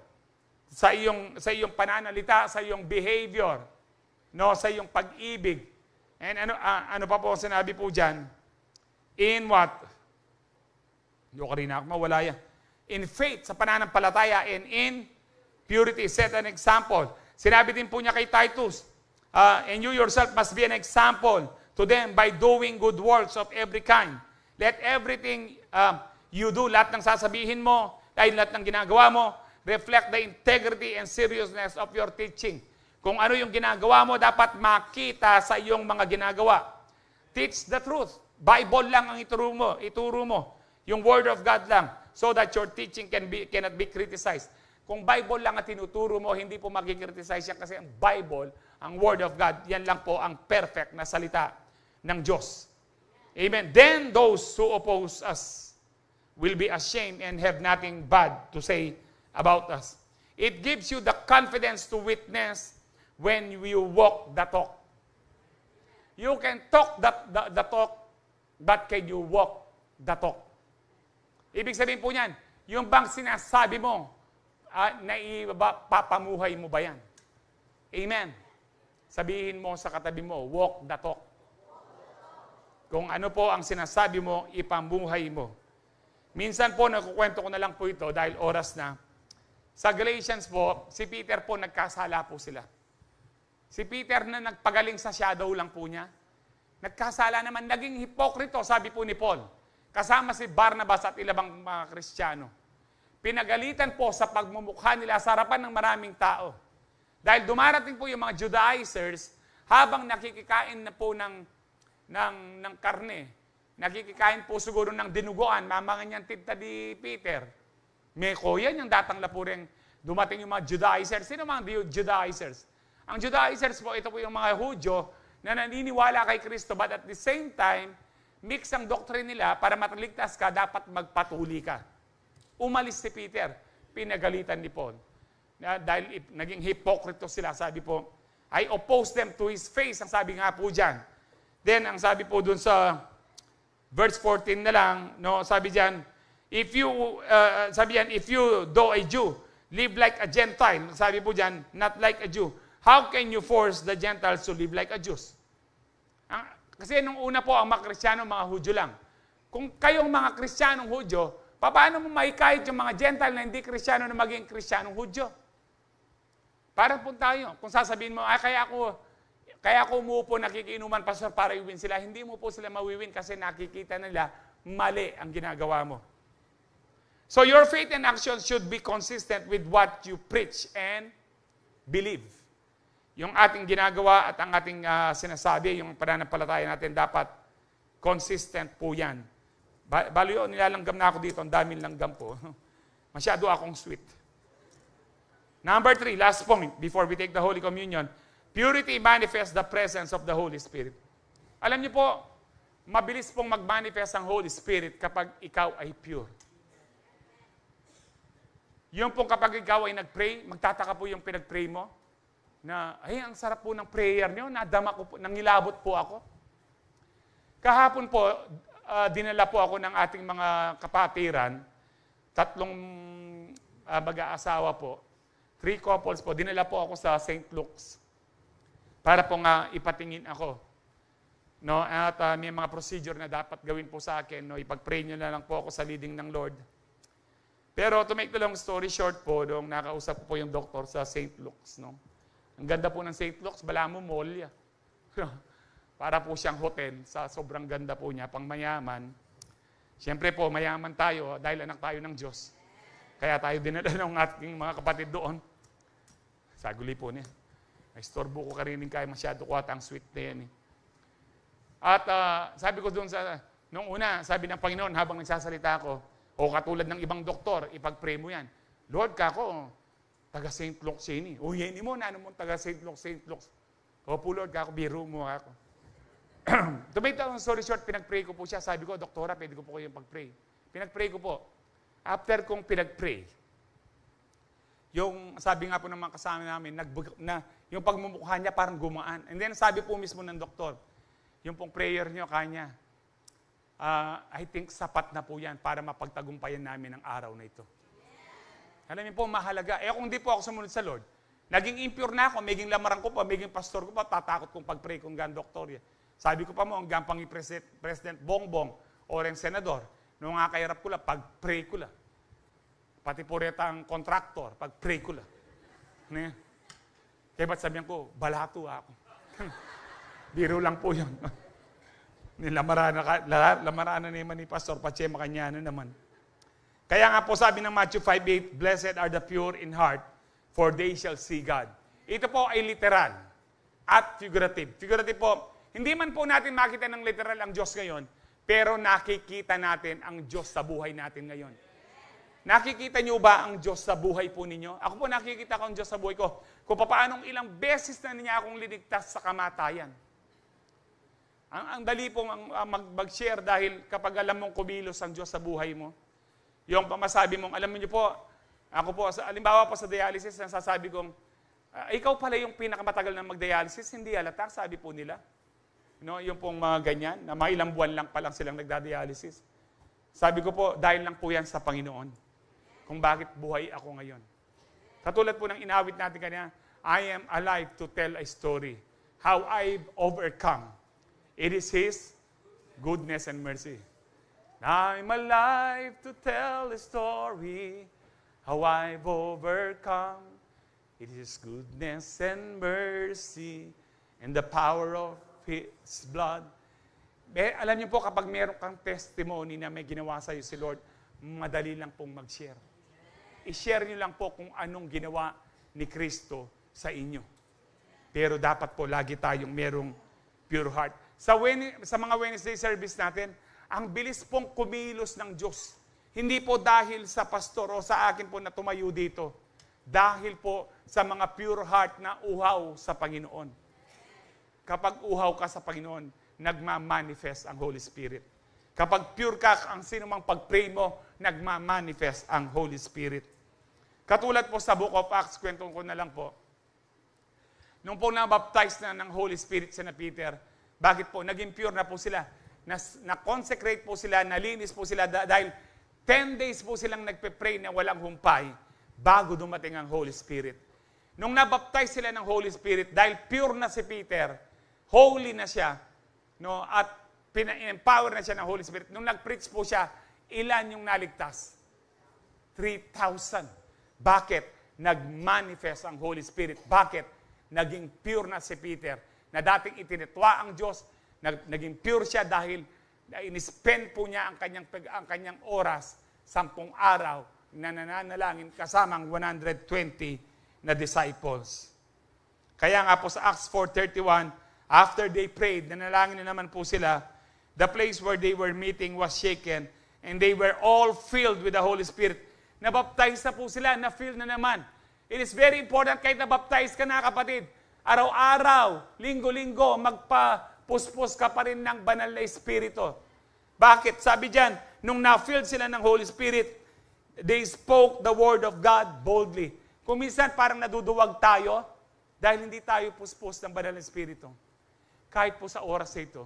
sa iyong pananalita, sa iyong behavior, no, sa iyong pag-ibig. And ano pa po sinabi po diyan? In what? Hindi ko rin ako mawala yan. In faith, sa pananampalataya, and in purity, set an example. Sinabi din po niya kay Titus, and you yourself must be an example to them by doing good works of every kind. Let everything you do, lahat ng sasabihin mo, dahil lahat ng ginagawa mo, reflect the integrity and seriousness of your teaching. Kung ano yung ginagawa mo, dapat makita sa iyong mga ginagawa. Teach the truth. Bible lang ang ituro mo. Yung Word of God lang. So that your teaching cannot be criticized. Kung Bible lang ang tinuturo mo, hindi po mag-criticize yan kasi ang Bible, ang Word of God, yan lang po ang perfect na salita ng Diyos. Amen. Then those who oppose us will be ashamed and have nothing bad to say about us. It gives you the confidence to witness when you walk the talk. You can talk the talk, but can you walk the talk? Ibig sabihin po niyan, yung bang sinasabi mo, papamuhay mo ba yan? Amen. Sabihin mo sa katabi mo, walk the talk. Kung ano po ang sinasabi mo, ipamuhay mo. Minsan po, nakukwento ko na lang po ito dahil oras na. Sa Galatians po, si Peter po, nagkasala po sila. Si Peter na nagpagaling sa shadow lang po niya, nagkasala naman, naging hipokrito, sabi po ni Paul. Kasama si Barnabas at ilang mga Kristiyano. Pinagalitan po sa pagmumukha nila sa harapan ng maraming tao. Dahil dumarating po yung mga Judaizers, habang nakikikain na po ng karne, nakikikain po siguro ng dinuguan, mamangan niyang tinta ni Peter. Meko, yan yung datang lapureng dumating yung mga Judaizers. Sino mga Judaizers? Ang Judaizers po, ito po yung mga Hudyo na naniniwala kay Kristo, but at the same time, mix ang doctrine nila para mataligtas ka, dapat magpatuli ka. Umalis si Peter, pinagalitan ni Paul. Dahil naging hipokrito sila, sabi po, I oppose them to his face, ang sabi nga po dyan. Then, ang sabi po dun sa verse 14 na lang, no, sabi dyan, if you, though a Jew, live like a Gentile, sabi po dyan, not like a Jew, how can you force the Gentiles to live like a Jews? Kasi nung una po, ang mga Kristiyano, mga Hudyo lang. Kung kayong mga Kristiyanong Hudyo, paano mo mahikayat yung mga Gentile na hindi Kristiyano na maging Kristiyanong Hudyo? Para po tayo. Kung sasabihin mo, kaya ako umuupo, nakikiinuman, pastor, para iwin sila. Hindi mo po sila mawiwin kasi nakikita nila mali ang ginagawa mo. So your faith and action should be consistent with what you preach and believe. Yung ating ginagawa at ang ating sinasabi, yung pananampalataya natin, dapat consistent po yan Balo yun, nilalanggam na ako dito. Ang daming langgam po. Masyado akong sweet. Number 3, last point, before we take the Holy Communion. Purity manifests the presence of the Holy Spirit. Alam niyo po, mabilis pong mag-manifest ang Holy Spirit kapag ikaw ay pure. Yung pong kapag ikaw ay nag-pray, magtataka po yung pinag-pray mo, na, ay, ang sarap po ng prayer niyo, nadama ko po, nangilabot po ako. Kahapon po, dinala po ako ng ating mga kapatiran, 3 mag-aasawa po, 3 couples po, dinala po ako sa St. Luke's para po nga ipatingin ako. No, at may mga procedure na dapat gawin po sa akin, no, ipag-pray nyo na lang po ako sa leading ng Lord. Pero to make the long story short po, nung nakausap po yung doktor sa St. Luke's, no. Ang ganda po ng St. Luke's, Balamo Mall. Para po siyang hotel, sa sobrang ganda po niya, pang mayaman. Siyempre po, mayaman tayo dahil anak tayo ng Diyos. Kaya tayo dinala ng ating mga kapatid doon. Saguli po niya. May storbo ko karinin kaya masyado ko at ang sweet na yan. At sabi ko doon nung una, sabi ng Panginoon habang nagsasalita ako, o katulad ng ibang doktor, ipag-pray mo yan. Lord, kako, taga St. Luke's yun. O yan mo, ano mo taga St. Luke's. Opo Lord, kako, biro mo ako. To make the story short, pinag-pray ko po siya. Sabi ko, Doktora, pwede ko po kayong pag-pray. Pinag-pray ko po. After kong pinag-pray, yung sabi nga po ng mga kasama namin, yung pagmumukha niya parang gumaan. And then sabi po mismo ng doktor, yung pong prayer niyo kanya, I think sapat na po yan para mapagtagumpayan namin ang araw na ito. Alam niyo po, mahalaga. Kung hindi po ako sumunod sa Lord, naging impure na ako, maging lamaran ko pa, maging pastor ko pa, tatakot kong pag-pray kung gan doktor yan. Sabi ko pa mo, ang gampang President Bongbong o rin senador, nung nga kairap ko lang, pag-pray ko lang. Pati po reta ang contractor, pag-pray ko lang. Kaya ba't sabihan ko, balato ako. Biro lang po yun. Lamarana naman ni Pastor Pachema Kanyano naman. Kaya nga po sabi ng Matthew 5:8, Blessed are the pure in heart, for they shall see God. Ito po ay literal at figurative. Figurative po, hindi man po natin makita ng literal ang Diyos ngayon, pero nakikita natin ang Diyos sa buhay natin ngayon. Nakikita niyo ba ang Diyos sa buhay po ninyo? Ako po nakikita ko ang Diyos sa buhay ko. Kung paanong ilang beses na niya akong liligtas sa kamatayan. Ang dali pong mag-share dahil kapag alam mong kumilos ang Diyos sa buhay mo, yung pamasabi mong, alam niyo po, ako po, alimbawa po sa dialysis, nasasabi kong, ikaw pala yung pinakamatagal na mag-dialysis, hindi halata, sabi po nila. No, yung pong mga ganyan, na mga ilang buwan lang pa lang silang nagda-dialysis. Sabi ko po, dahil lang po yan sa Panginoon. Kung bakit buhay ako ngayon. Katulad po ng inawit natin kanina, I am alive to tell a story. How I've overcome. It is His goodness and mercy. I'm alive to tell a story. How I've overcome. It is goodness and mercy. And the power of His blood. Alam niyo po, kapag meron kang testimony na may ginawa sa'yo si Lord, madali lang pong mag-share. I-share niyo lang po kung anong ginawa ni Kristo sa inyo. Pero dapat po lagi tayong merong pure heart. Sa mga Wednesday service natin, ang bilis pong kumilos ng Diyos. Hindi po dahil sa pastor o sa akin po na tumayo dito. Dahil po sa mga pure heart na uhaw sa Panginoon. Kapag uhaw ka sa Panginoon, nagma-manifest ang Holy Spirit. Kapag pure ka, ang sinumang pag-pray mo, nagma-manifest ang Holy Spirit. Katulad po sa Book of Acts, kwento ko na lang po. Nung po na-baptize na ng Holy Spirit si Peter, bakit po? Naging pure na po sila. Na-consecrate po sila, nalinis po sila dahil 10 days po silang nagpe-pray na walang humpay bago dumating ang Holy Spirit. Nung na-baptize sila ng Holy Spirit, dahil pure na si Peter, holy na siya, no, at pina-empower na siya ng Holy Spirit. Nung nag-preach po siya, ilan yung naligtas? 3,000. Bakit? Nag-manifest ang Holy Spirit. Bakit? Naging pure na si Peter. Na dating itinitwa ang Diyos, naging pure siya dahil in-spend po niya ang kanyang oras, 10 araw, na nananalangin kasamang 120 na disciples. Kaya nga po sa Acts 4:31, after they prayed, nanalangin na naman po sila, the place where they were meeting was shaken, And they were all filled with the Holy Spirit. Nabaptize na po sila, na-fill na naman. It is very important kahit nabaptize ka na, kapatid. Araw-araw, linggo-linggo, magpa-puspos ka pa rin ng banal na Espiritu. Bakit? Sabi dyan, nung na-filled sila ng Holy Spirit, they spoke the Word of God boldly. Kung minsan parang naduduwag tayo, dahil hindi tayo puspos ng banal na Espiritu. Kahit po sa oras na ito,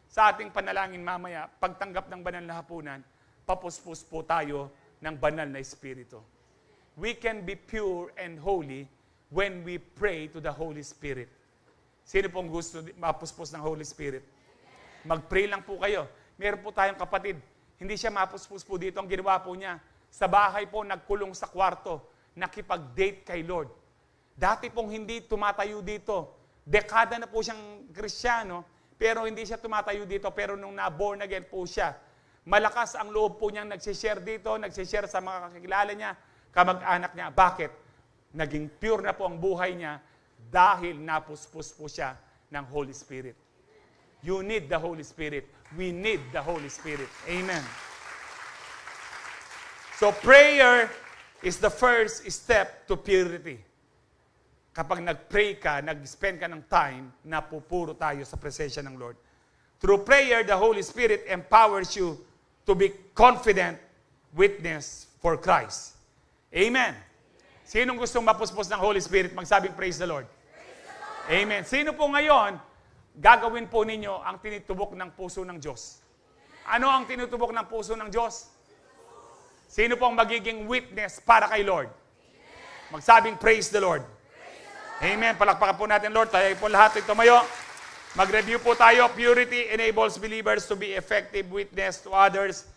sa ating panalangin mamaya, pagtanggap ng banal na hapunan, papuspos po tayo ng banal na Espiritu. We can be pure and holy when we pray to the Holy Spirit. Sino pong gusto mapuspos ng Holy Spirit? Mag-pray lang po kayo. Meron po tayong kapatid, hindi siya mapuspos po dito. Ang ginawa po niya, sa bahay po, nagkulong sa kwarto, nakipag-date kay Lord. Dati pong hindi tumatayo dito. Dekada na po siyang Kristiyano, pero hindi siya tumatayo dito. Pero nung na-born again po siya, malakas ang loob po niyang nagsishare dito, nagsishare sa mga kakilala niya, kamag-anak niya. Bakit? Naging pure na po ang buhay niya dahil napuspos po siya ng Holy Spirit. You need the Holy Spirit. We need the Holy Spirit. Amen. So prayer is the first step to purity. Kapag nag-pray ka, nag-spend ka ng time, napupuro tayo sa presensya ng Lord. Through prayer, the Holy Spirit empowers you to be confident witness for Christ. Amen. Sinong gustong mapuspos ng Holy Spirit, magsabing praise the Lord? Praise the Lord. Amen. Sino po ngayon, gagawin po ninyo ang tinutubok ng puso ng Diyos? Ano ang tinutubok ng puso ng Diyos? Sino po ang magiging witness para kay Lord? Magsabing praise the Lord. Amen. Palakpakan po natin, Lord. Tayo po lahat ay tumayo. Mag-review po tayo. Purity enables believers to be effective witness to others.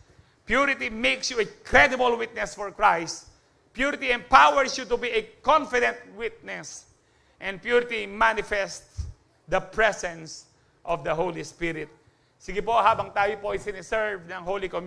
Purity makes you a credible witness for Christ. Purity empowers you to be a confident witness. And purity manifests the presence of the Holy Spirit. Sige po, habang tayo po ay siniserve ng Holy Communion,